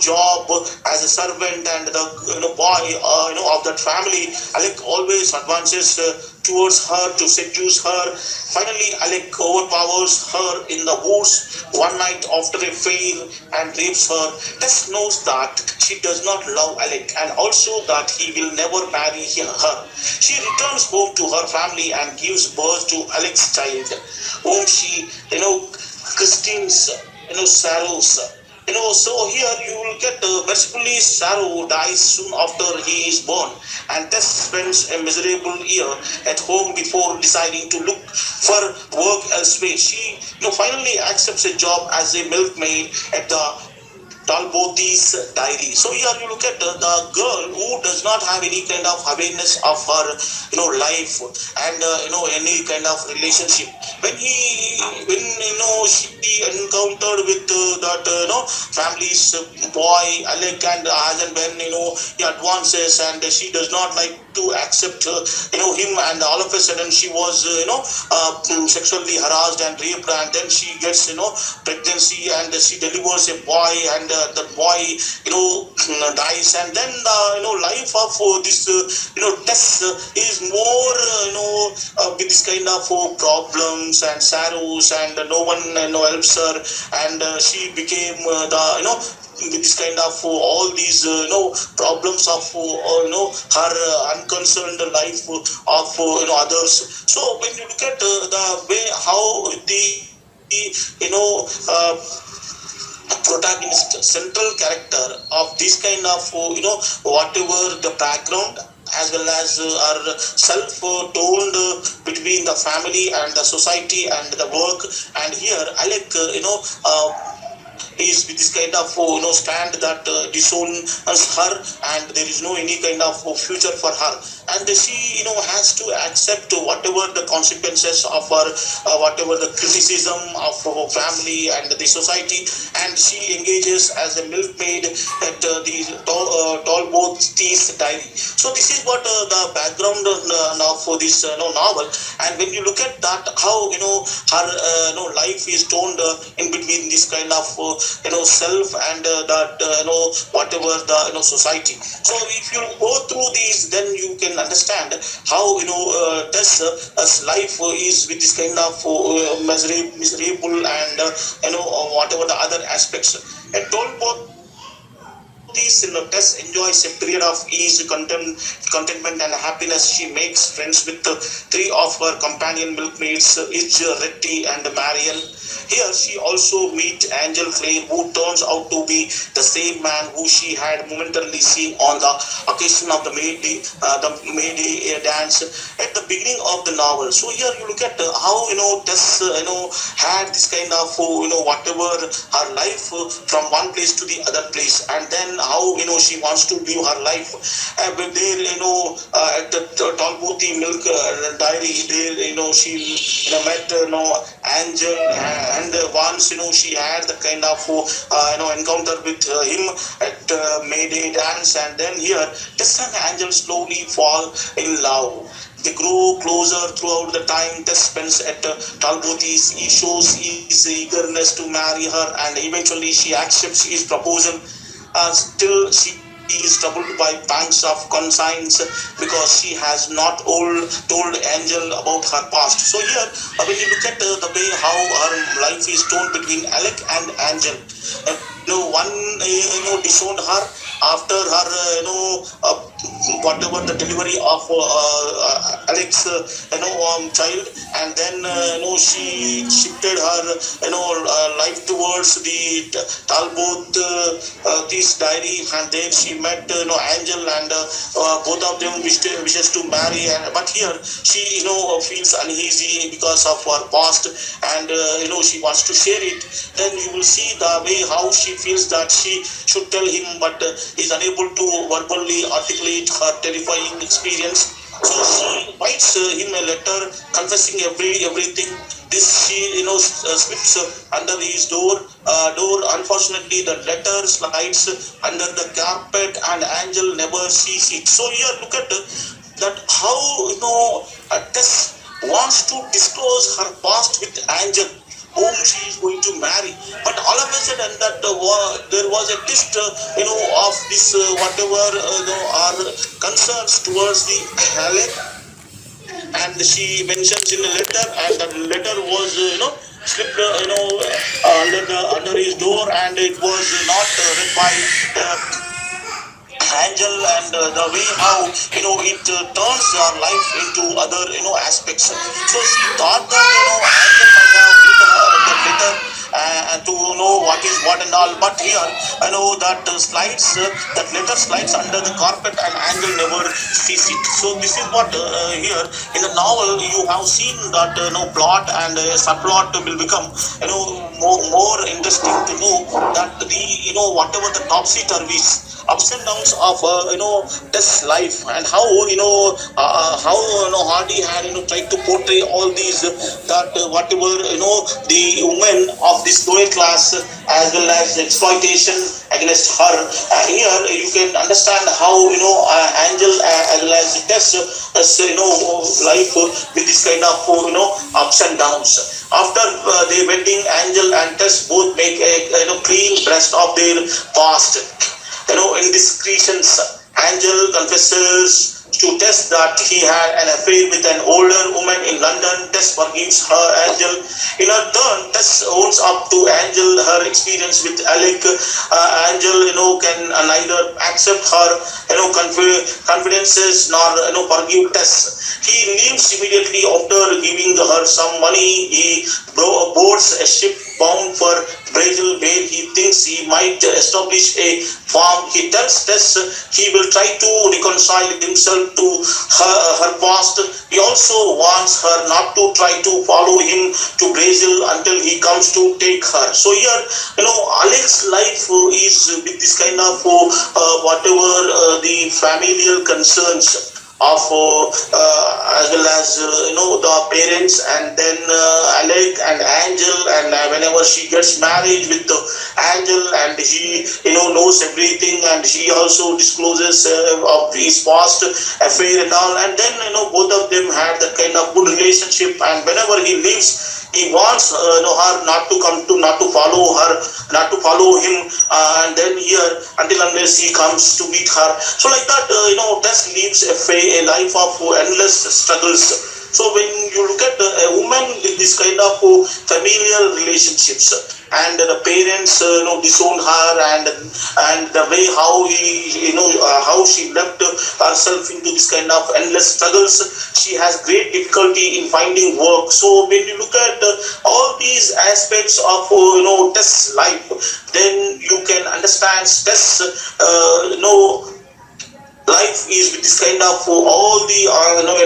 B: job as a servant, and the boy of that family, Alec always advances towards her to seduce her. Finally, Alec overpowers her in the woods one night after a fail and rapes her. Tess knows that she does not love Alec, and also that he will never marry her. She returns home to her family and gives birth to Alec's child, whom she christens Saros. So here you will get mercifully Saro dies soon after he is born, and Tess spends a miserable year at home before deciding to look for work elsewhere. She finally accepts a job as a milkmaid at the Talbot's diary. So here you look at the girl who does not have any kind of awareness of her life and any kind of relationship. When she encountered with that family's boy Alec, and as and when he advances, and she does not like to accept him, and all of a sudden she was sexually harassed and raped, and then she gets pregnancy, and she delivers a boy, and the boy dies, and then the life of this Tess is more with this kind of problems and sorrows, and no one helps her, and she became the with this kind of all these problems of her unconcerned life of others. So when you look at the way how the protagonist, central character of this kind of whatever the background as well as our self told between the family and the society and the work, and here Alec is with this kind of stand that disowns her, and there is no any kind of future for her, and she has to accept whatever the consequences of her whatever the criticism of her family and the society, and she engages as a milkmaid at the Talbot's diary. So this is what the background of this novel, and when you look at that how her life is torn in between this kind of self and that whatever the society. So if you go through these, then you can understand how Tess' life is with this kind of miserable and whatever the other aspects. And told both these Tess enjoys a period of ease, contentment and happiness. She makes friends with three of her companion milkmaids, each Retty and Marian. Here she also meets Angel Clare, who turns out to be the same man who she had momentarily seen on the occasion of the May Day dance at the beginning of the novel. So here you look at how Tess had this kind of whatever her life from one place to the other place, and then how she wants to live her life. But there at the Talbot Milk Diary, there she met Angel, and once she had the kind of encounter with him at May Day dance, and then here Tess and Angel slowly fall in love. They grow closer throughout the time Tess spends at Talbot's. He shows his eagerness to marry her, and eventually she accepts his proposal. Still she is troubled by pangs of conscience because she has not told Angel about her past. So here, when you look at the way how her life is torn between Alec and Angel, one disowned her after her whatever the delivery of Alec's child, and then she shifted her life towards the Talbot this diary, and then she met Angel, and both of them wishes to marry, but here she feels uneasy because of her past, and she wants to share it. Then you will see the way how she feels that she should tell him, but is unable to verbally articulate her terrifying experience. So she writes him a letter confessing everything. This she slips under his door. Unfortunately, the letter slides under the carpet, and Angel never sees it. So here, look at that how Tess wants to disclose her past with Angel, whom she is going to marry, but all of a sudden that there was a twist of this whatever are concerns towards the Alec, and she mentions in the letter, and the letter was slipped under his door, and it was not read by Angel, and the way how it turns our life into other aspects. So she thought that Angel might have read the letter to know what is what and all, but here that that letter slides under the carpet, and Angel never sees it. So this is what here in the novel you have seen that plot and subplot will become more interesting to know that the whatever the topsy-turvy ups and downs of Tess' life, and how Hardy had tried to portray all these that whatever the women of this lower class as well as exploitation against her. Here you can understand how Angel as well as Tess life with this kind of ups and downs. After their wedding, Angel and Tess both make a clean breast of their past. Indiscretions. Angel confesses to Tess that he had an affair with an older woman in London. Tess forgives her Angel. In her turn, Tess owns up to Angel her experience with Alec. Angel, can neither accept her, confidences nor forgive Tess. He leaves immediately after giving her some money. He boards a ship bound for Brazil, where he thinks he might establish a farm. He tells Tess he will try to reconcile himself to her past. He also wants her not to try to follow him to Brazil until he comes to take her. So here, Alex's life is with this kind of whatever the familial concerns of as well as the parents, and then Alec and Angel, and whenever she gets married with Angel, and he knows everything, and she also discloses of his past affair and all, and then both of them had that kind of good relationship, and whenever he leaves, he wants her not to follow him, and then here until unless he comes to meet her. So like that, Tess lives a life of endless struggles. So when you look at a woman with this kind of familial relationships, and the parents disown her, and the way how how she left herself into this kind of endless struggles, she has great difficulty in finding work. So when you look at all these aspects of Tess' life, then you can understand Tess life is with this kind of all the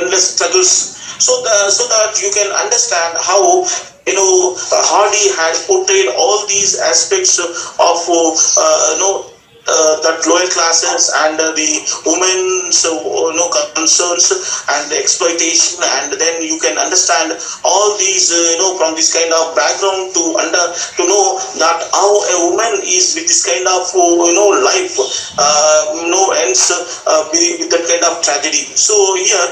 B: endless struggles. So that you can understand how Hardy had portrayed all these aspects of that lower classes, and the women's concerns and the exploitation, and then you can understand all these from this kind of background to know that how a woman is with this kind of life ends with that kind of tragedy. So here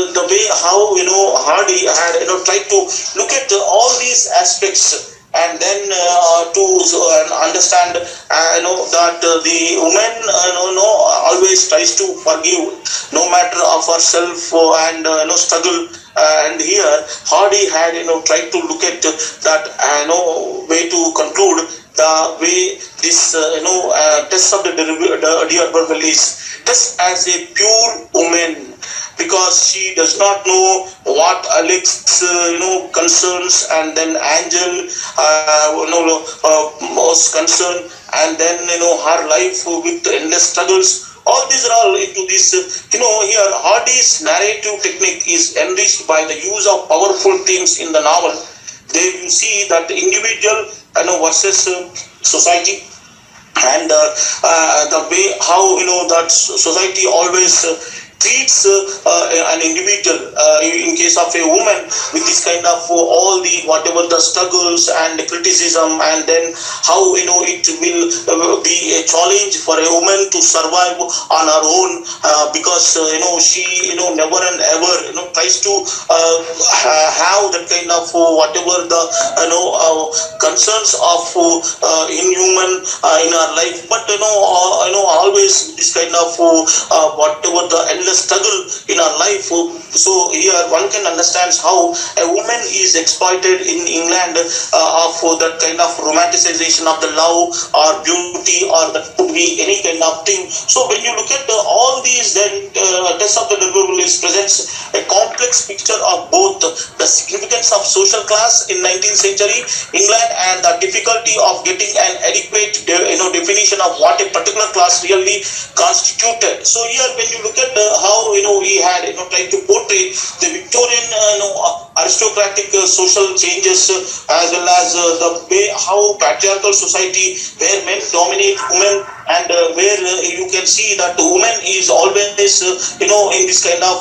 B: the way how Hardy had tried to look at all these aspects, and then to understand that the woman always tries to forgive no matter of herself and struggle, and here Hardy had tried to look at that way to conclude the way this Tess of the D'Urberville is. Tess as a pure woman, because she does not know what Alex concerns, and then Angel was concerned, and then her life with endless struggles. All these are all into this. Here Hardy's narrative technique is enriched by the use of powerful themes in the novel. There you see that individual versus society, and the way how that society always treats an individual in case of a woman with this kind of all the whatever the struggles and criticism, and then how it will be a challenge for a woman to survive on her own, because she never and ever tries to have that kind of whatever the concerns of inhuman in her life, but always this kind of whatever the endless struggle in our life. So here one can understand how a woman is exploited in England for that kind of romanticization of the love or beauty, or that could be any kind of thing. So when you look at all these, then Tess of the D'Urberville presents a complex picture of both the significance of social class in 19th century England and the difficulty of getting an adequate definition of what a particular class really constituted. So here when you look at how he had tried to portray the Victorian aristocratic social changes, as well as the way how patriarchal society where men dominate women, and where you can see that the woman is always in this kind of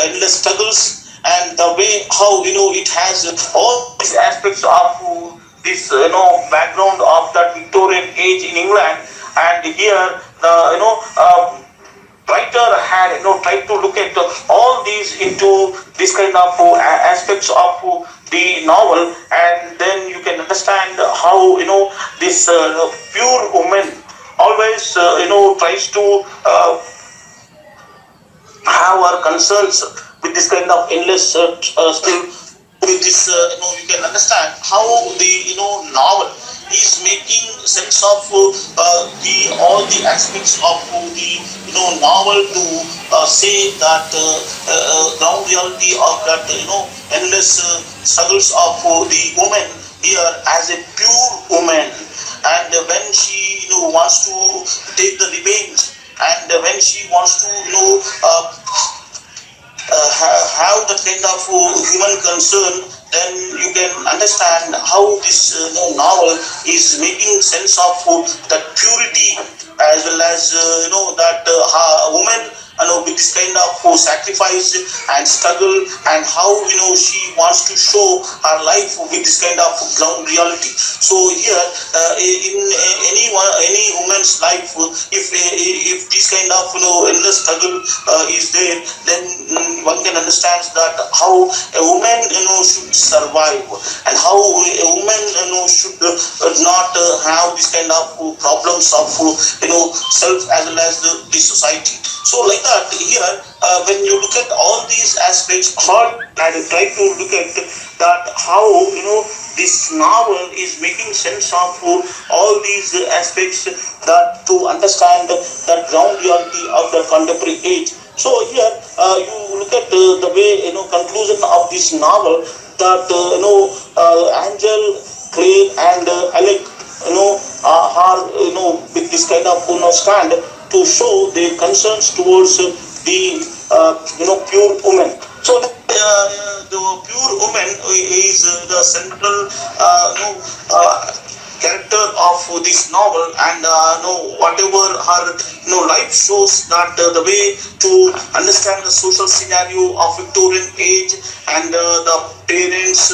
B: endless struggles, and the way how it has all these aspects of this background of that Victorian age in England. And here the writer had tried to look at all these into this kind of aspects of the novel, and then you can understand how this pure woman always tries to have our concerns with this kind of endless still with this you can understand how the novel is making sense of the all the aspects of the novel to say that ground reality of that endless struggles of the woman here as a pure woman, and when she wants to take the revenge, and when she wants to have that kind of human concern, then you can understand how this novel is making sense of that purity, as well as that woman with this kind of sacrifice and struggle, and how she wants to show her life with this kind of ground reality. So here in any woman's life, if this kind of endless struggle is there, then one can understand that how a woman should survive, and how a woman should not have this kind of problems of self as well as the society. So like that here, when you look at all these aspects, hard and try to look at that how this novel is making sense of all these aspects, that to understand that ground reality of the contemporary age. So here you look at the way conclusion of this novel, that Angel, Claire, and Alec are with this kind of stand to show their concerns towards the pure woman. So the pure woman is the central character of this novel, and whatever her life shows, that the way to understand the social scenario of Victorian age, and the parents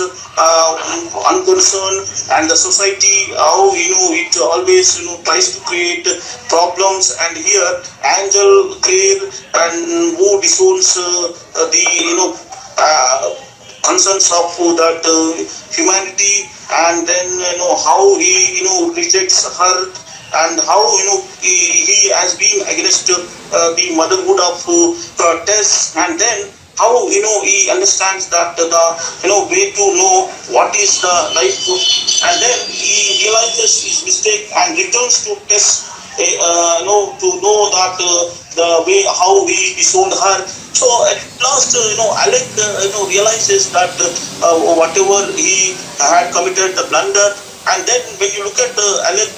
B: unconcerned, and the society how it always tries to create problems. And here Angel, Claire, and who disowns the concerns of that humanity, and then how he rejects her, and how he has been against the motherhood of Tess, and then how he understands that the way to know what is the life, and then he realizes his mistake and returns to Tess to know that the way how he disowned her. So at last, Alec realizes that whatever he had committed the blunder. And then when you look at Alec,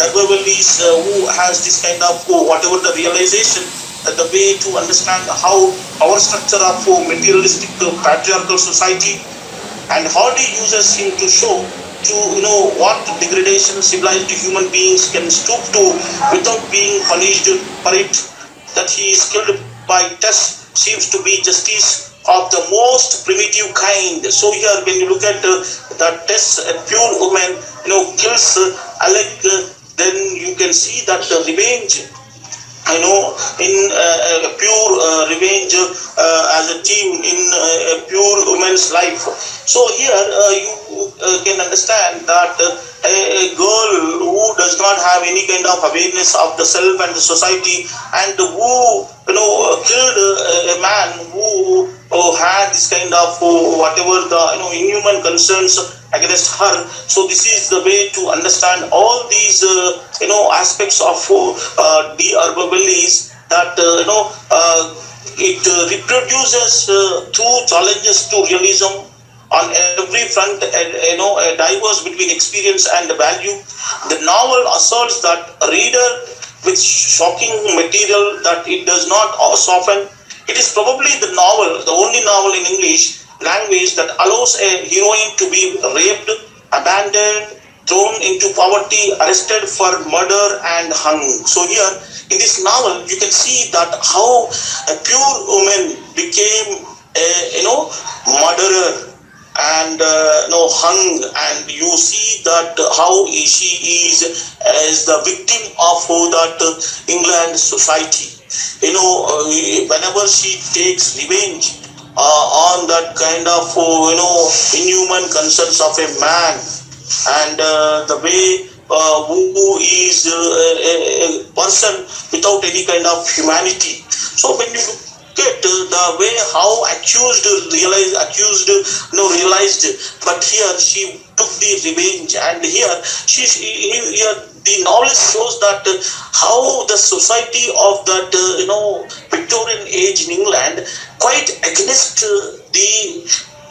B: Darbarwallis, who has this kind of whatever the realization, the way to understand how our structure of materialistic patriarchal society, and Hardy uses him to show to what degradation civilized human beings can stoop to without being punished for it. That he is killed by Tess seems to be justice of the most primitive kind. So here when you look at the Tess, a pure woman kills Alec, then you can see that the revenge in a pure revenge as a team in a pure woman's life. So here you can understand that a girl who does not have any kind of awareness of the self and the society, and who killed a man who had this kind of whatever the inhuman concerns against her. So this is the way to understand all these aspects of the Darbarwallis, that it reproduces two challenges to realism on every front, diverse between experience and value. The novel asserts that a reader with shocking material that it does not soften. It is probably the only novel in English language that allows a heroine to be raped, abandoned, thrown into poverty, arrested for murder, and hung. So here in this novel you can see that how a pure woman became a murderer, and hung, and you see that how she is as the victim of that England society. Whenever she takes revenge on that kind of inhuman concerns of a man, and the way who is a person without any kind of humanity. So when you look at the way how realized, but here she took the revenge, and here the novelist shows that how the society of that Victorian age in England quite against the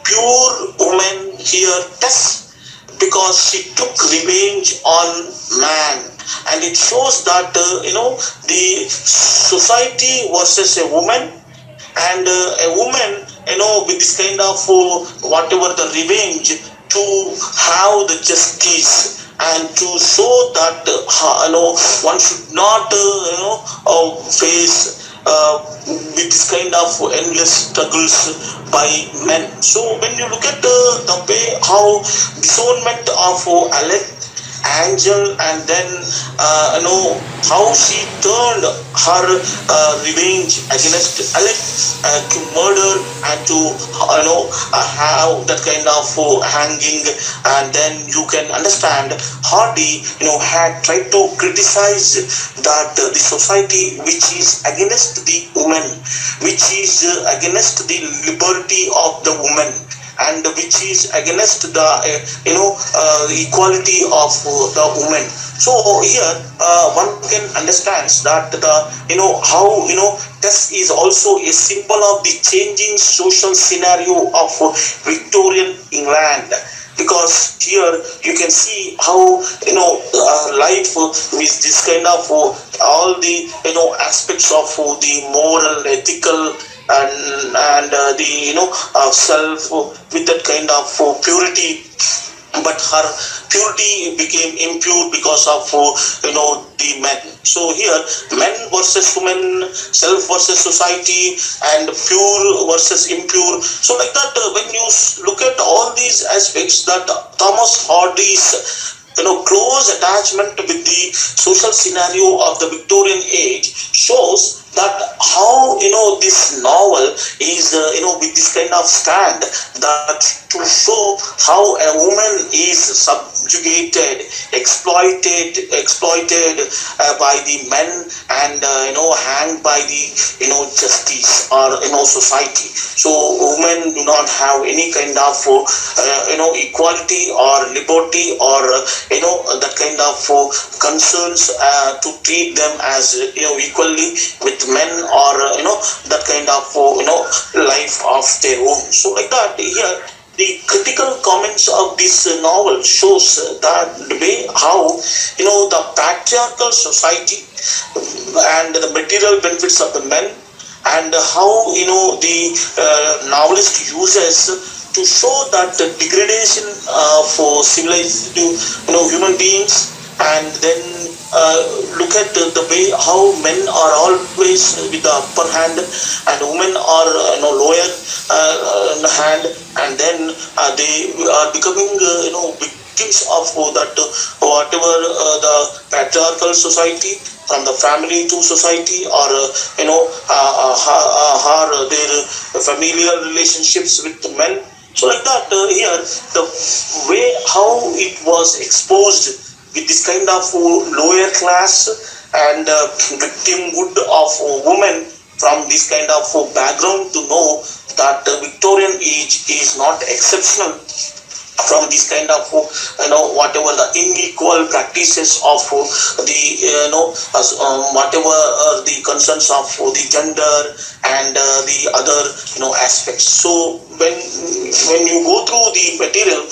B: pure woman here, Tess, because she took revenge on man. And it shows that the society versus a woman, and a woman with this kind of whatever the revenge to have the justice, and to show that one should not face with this kind of endless struggles by men. So when you look at the way how disownment of Alec Angel, and then how she turned her revenge against Alec to murder, and to have that kind of hanging. And then you can understand Hardy had tried to criticize that the society which is against the woman, which is against the liberty of the woman, and which is against the equality of the woman. So here one can understand that how Tess is also a symbol of the changing social scenario of Victorian England, because here you can see how life with this kind of all the aspects of the moral, ethical, and the self with that kind of purity, but her purity became impure because of the men. So here, men versus women, self versus society, and pure versus impure. So like that, when you look at all these aspects, that Thomas Hardy's close attachment with the social scenario of the Victorian age shows that how this novel is with this kind of stand, that to show how a woman is subjugated, exploited by the men, and hanged by the justice or society. So women do not have any kind of equality or liberty, or that kind of concerns to treat them as equally with men, or that kind of life of their own. So like that, here the critical comments of this novel shows that the way how the patriarchal society and the material benefits of the men, and how the novelist uses to show that the degradation for civilized human beings, and then look at the way how men are always with the upper hand, and women are lower hand, and then they are becoming victims of that whatever the patriarchal society, from the family to society, or their familial relationships with men. So like that, here the way how it was exposed with this kind of lower class and victimhood of women from this kind of background, to know that the Victorian age is not exceptional from this kind of whatever the unequal practices of the whatever the concerns of the gender and the other aspects. So when you go through the material,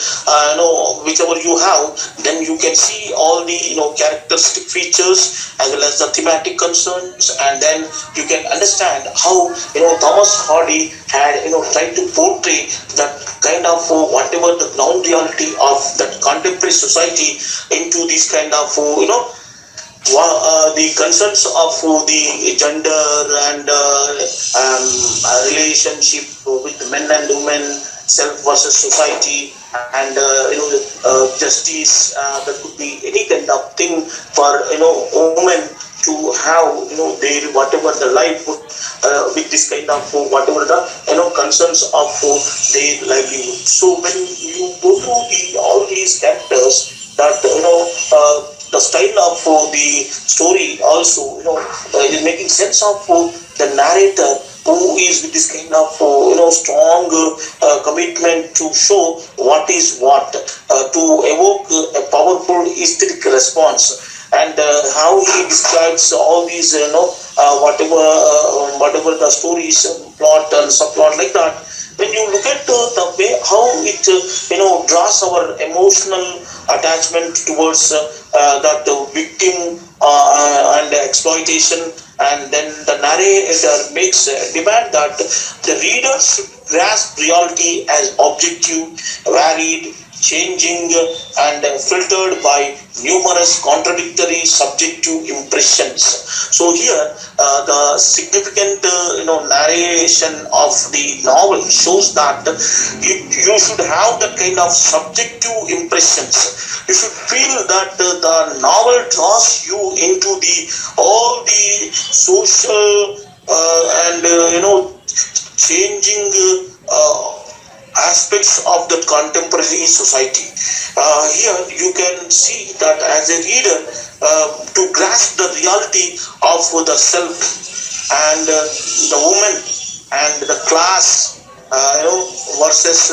B: whichever you have, then you can see all the characteristic features as well as the thematic concerns, and then you can understand how Thomas Hardy had tried to portray that kind of whatever the ground reality of that contemporary society into this kind of the concerns of the gender and relationship with men and women, self versus society, and justice. There could be any kind of thing for women to have their whatever the life with this kind of whatever the concerns of their livelihood. So when you go through all these characters, that the style of the story also is making sense of the narrator, who is with this kind of strong commitment to show what is what, to evoke a powerful aesthetic response, and how he describes all these whatever the stories, plot and subplot like that. When you look at the way how it draws our emotional attachment towards that victim and exploitation, and then the narrator makes a demand that the reader should grasp reality as objective, varied, changing, and filtered by numerous contradictory subjective impressions. So here the significant narration of the novel shows that you should have that kind of subjective impressions. You should feel that the novel draws you into all the social and changing aspects of the contemporary society. Here you can see that as a reader, to grasp the reality of the self and the woman and the class, versus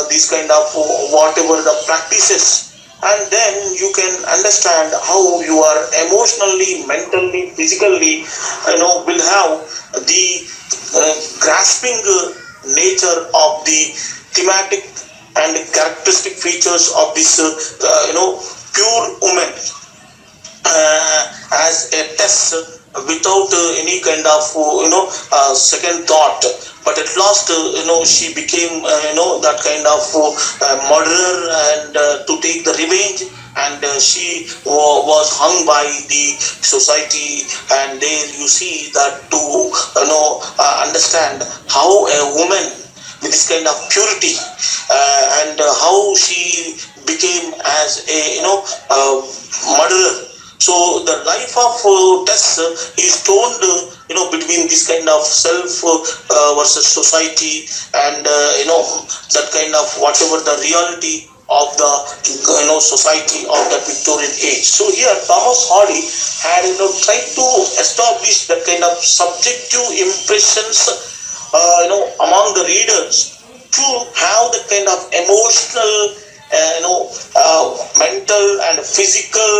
B: these kind of whatever the practices, and then you can understand how you are emotionally, mentally, physically, will have the grasping nature of the thematic and characteristic features of this pure woman as a test, without any kind of second thought. But at last she became that kind of murderer, and to take the revenge, and she was hung by the society. And there you see that to understand how a woman with this kind of purity and how she became as a murderer. So the life of Tess is torn between this kind of self versus society, and that kind of whatever the reality of the society of the Victorian age. So here Thomas Hardy had tried to establish that kind of subjective impressions among the readers, to have the kind of emotional mental and physical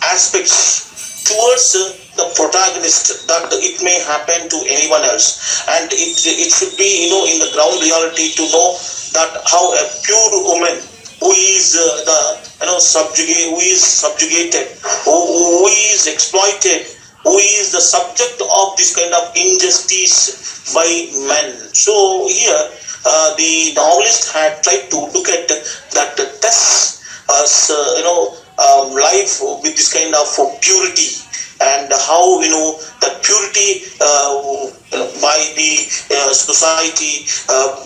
B: aspects towards the protagonist, that it may happen to anyone else, and it should be in the ground reality, to know that how a pure woman who is who is subjugated, who is exploited, who is the subject of this kind of injustice by men. So here the novelist had tried to look at that Tess as life with this kind of purity, and how that purity by the society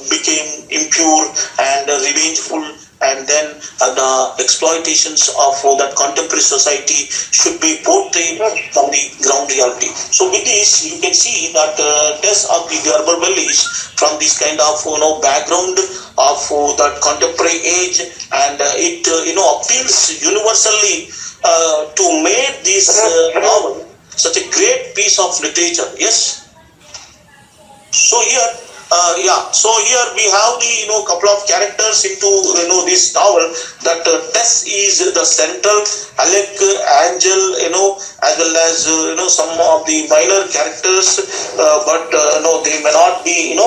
B: became impure and revengeful, and then the exploitations of that contemporary society should be portrayed from the ground reality. So with this you can see that Tess of the Gerber-Bellies, from this kind of background of that contemporary age, and it appeals universally to make this novel such a great piece of literature. Yes. So here so here we have the couple of characters into this novel, that Tess is the central, Alec, Angel, as well as some of the minor characters, but they may not be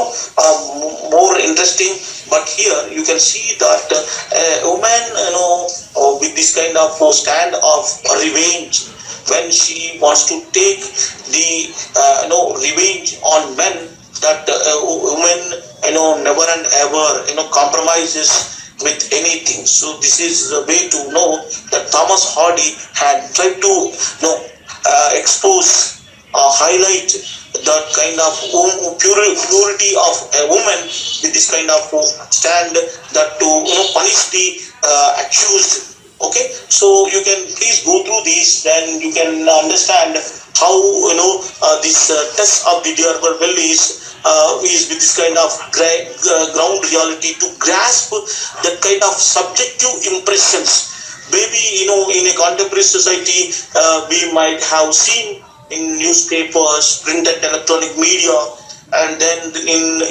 B: more interesting. But here you can see that a woman with this kind of stand of revenge, when she wants to take the revenge on men, that woman never and ever compromises with anything. So this is the way to know that Thomas Hardy had tried to expose highlight that kind of purity of a woman with this kind of stand that to punish the accused. Okay, so you can please go through these, then you can understand how this test of the D'Urberville is with this kind of ground reality to grasp that kind of subjective impressions. Maybe in a contemporary society we might have seen in newspapers, print and electronic media, and then in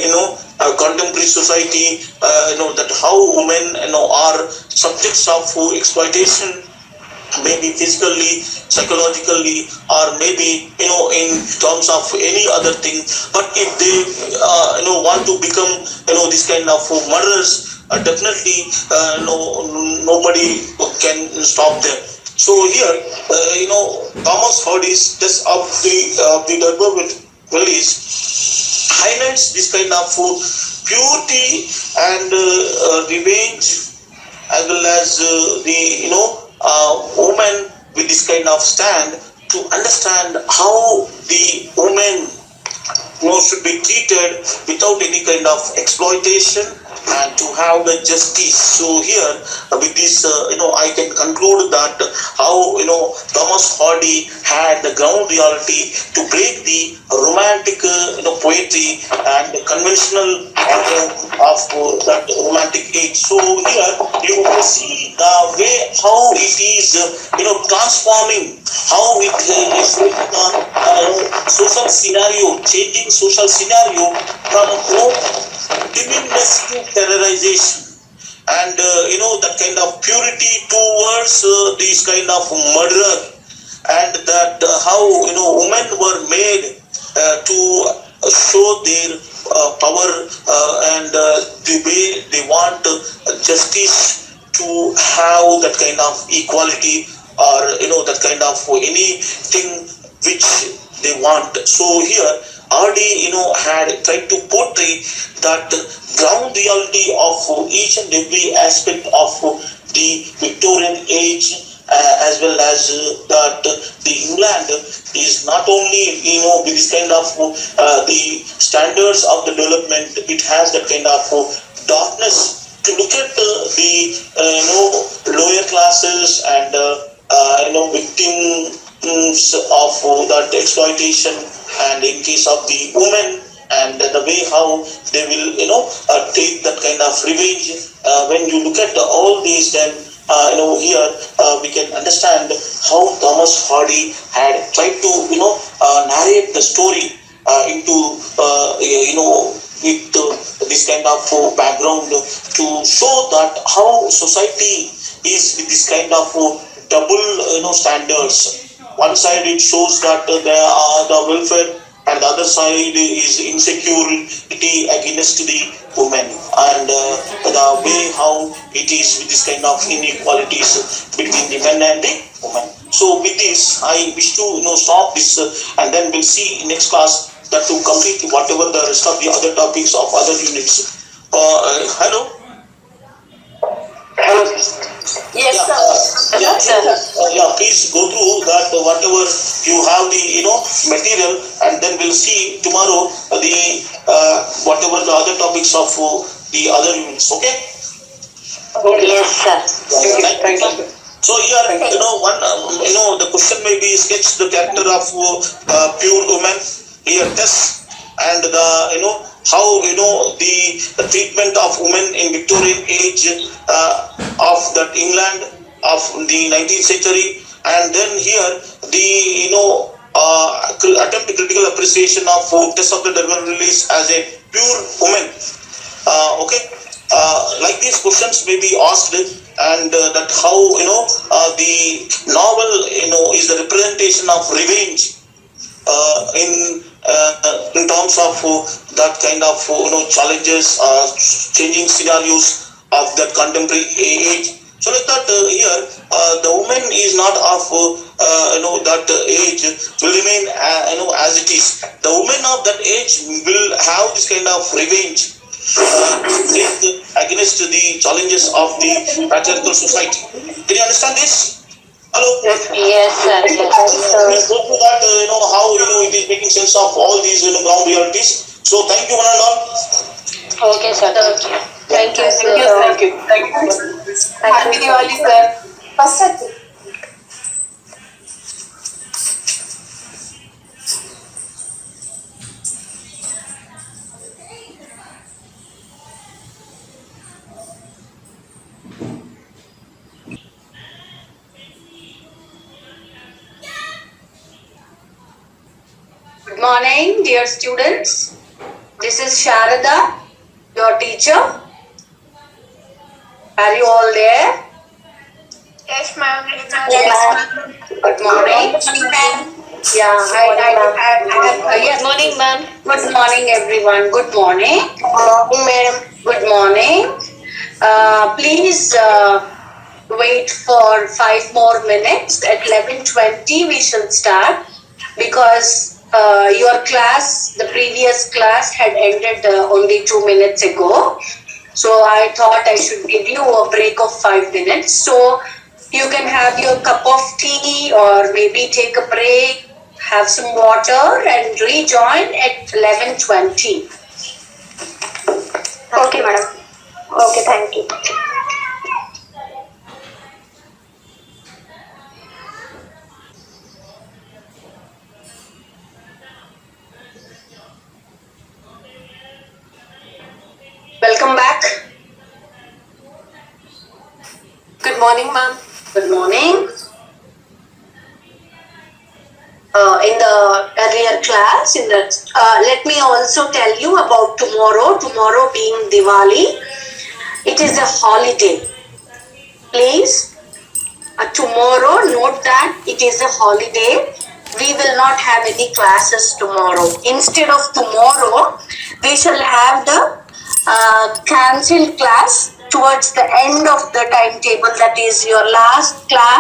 B: contemporary society, that how women are subjects of exploitation, maybe physically, psychologically, or maybe in terms of any other thing. But if they want to become this kind of murderers, definitely nobody can stop them. So here, Thomas Hardy's test of the D'Urberville highlights this kind of purity and revenge, as well as the woman with this kind of stand, to understand how the woman should be treated without any kind of exploitation and to have the justice. So here with this I can conclude that how Thomas Hardy had the ground reality to break the romantic poetry and the conventional order of that romantic age. So here you will see the way how it is transforming, how it is social scenario, changing social scenario from timidness to terrorization, and that kind of purity towards this kind of murder, and that how women were made to show their power and the way they want justice, to have that kind of equality, or that kind of anything which they want. So here Hardy had tried to portray that ground reality of each and every aspect of the Victorian age, as well as that the England is not only with this kind of the standards of the development, it has that kind of darkness to look at the lower classes and victims of that exploitation, and in case of the women, and the way how they will take that kind of revenge. When you look at all these, then here we can understand how Thomas Hardy had tried to narrate the story into with this kind of background, to show that how society is with this kind of double standards. One side it shows that there are the welfare, and the other side is insecurity against the women, and the way how it is with this kind of inequalities between the men and the women. So with this, I wish to stop this, and then we'll see in next class that to complete whatever the rest of the other topics of other units. Hello.
E: Yes, sir.
B: Please go through that whatever you have the material, and then we'll see tomorrow the whatever the other topics of the other units. Okay.
E: Yes, sir.
B: Thank you. So here one the question may be sketch the character of pure woman. Here test and the how the treatment of women in Victorian age of that England of the 19th century, and then here the attempt critical appreciation of test of the D'Urberville as a pure woman. Like these questions may be asked, and that how the novel is the representation of revenge in terms of that kind of challenges, changing scenarios of that contemporary age. So like that here the woman is not of that age will remain as it is. The woman of that age will have this kind of revenge against the challenges of the patriarchal society. Can you understand this? Hello.
E: Yes, sir. Yes.
B: Please go through that. How it is making sense of all these ground realities. So thank you, one and all.
E: Okay, sir. Thank you.
F: Thank you, sir.
D: Thank you. Happy Diwali, sir. First, good morning, dear students. This is Sharada, your teacher. Are you all there?
A: Yes, ma'am.
D: Good morning. Yeah,
E: Good morning, ma'am.
D: Good morning, everyone. Good morning.
A: Morning, madam.
D: Good morning. Please wait for 5 more minutes. At 11:20 we shall start because your class, the previous class had ended only 2 minutes ago. So I thought I should give you a break of 5 minutes. So you can have your cup of tea or maybe take a break, have some water and rejoin at 11:20.
A: Okay, madam. Okay, thank you.
D: Welcome back.
F: Good morning, ma'am.
D: Good morning. In the earlier class, let me also tell you about tomorrow. Tomorrow being Diwali, it is a holiday. Please, tomorrow note that it is a holiday. We will not have any classes tomorrow. Instead of tomorrow, we shall have the cancelled class towards the end of the timetable. That is your last class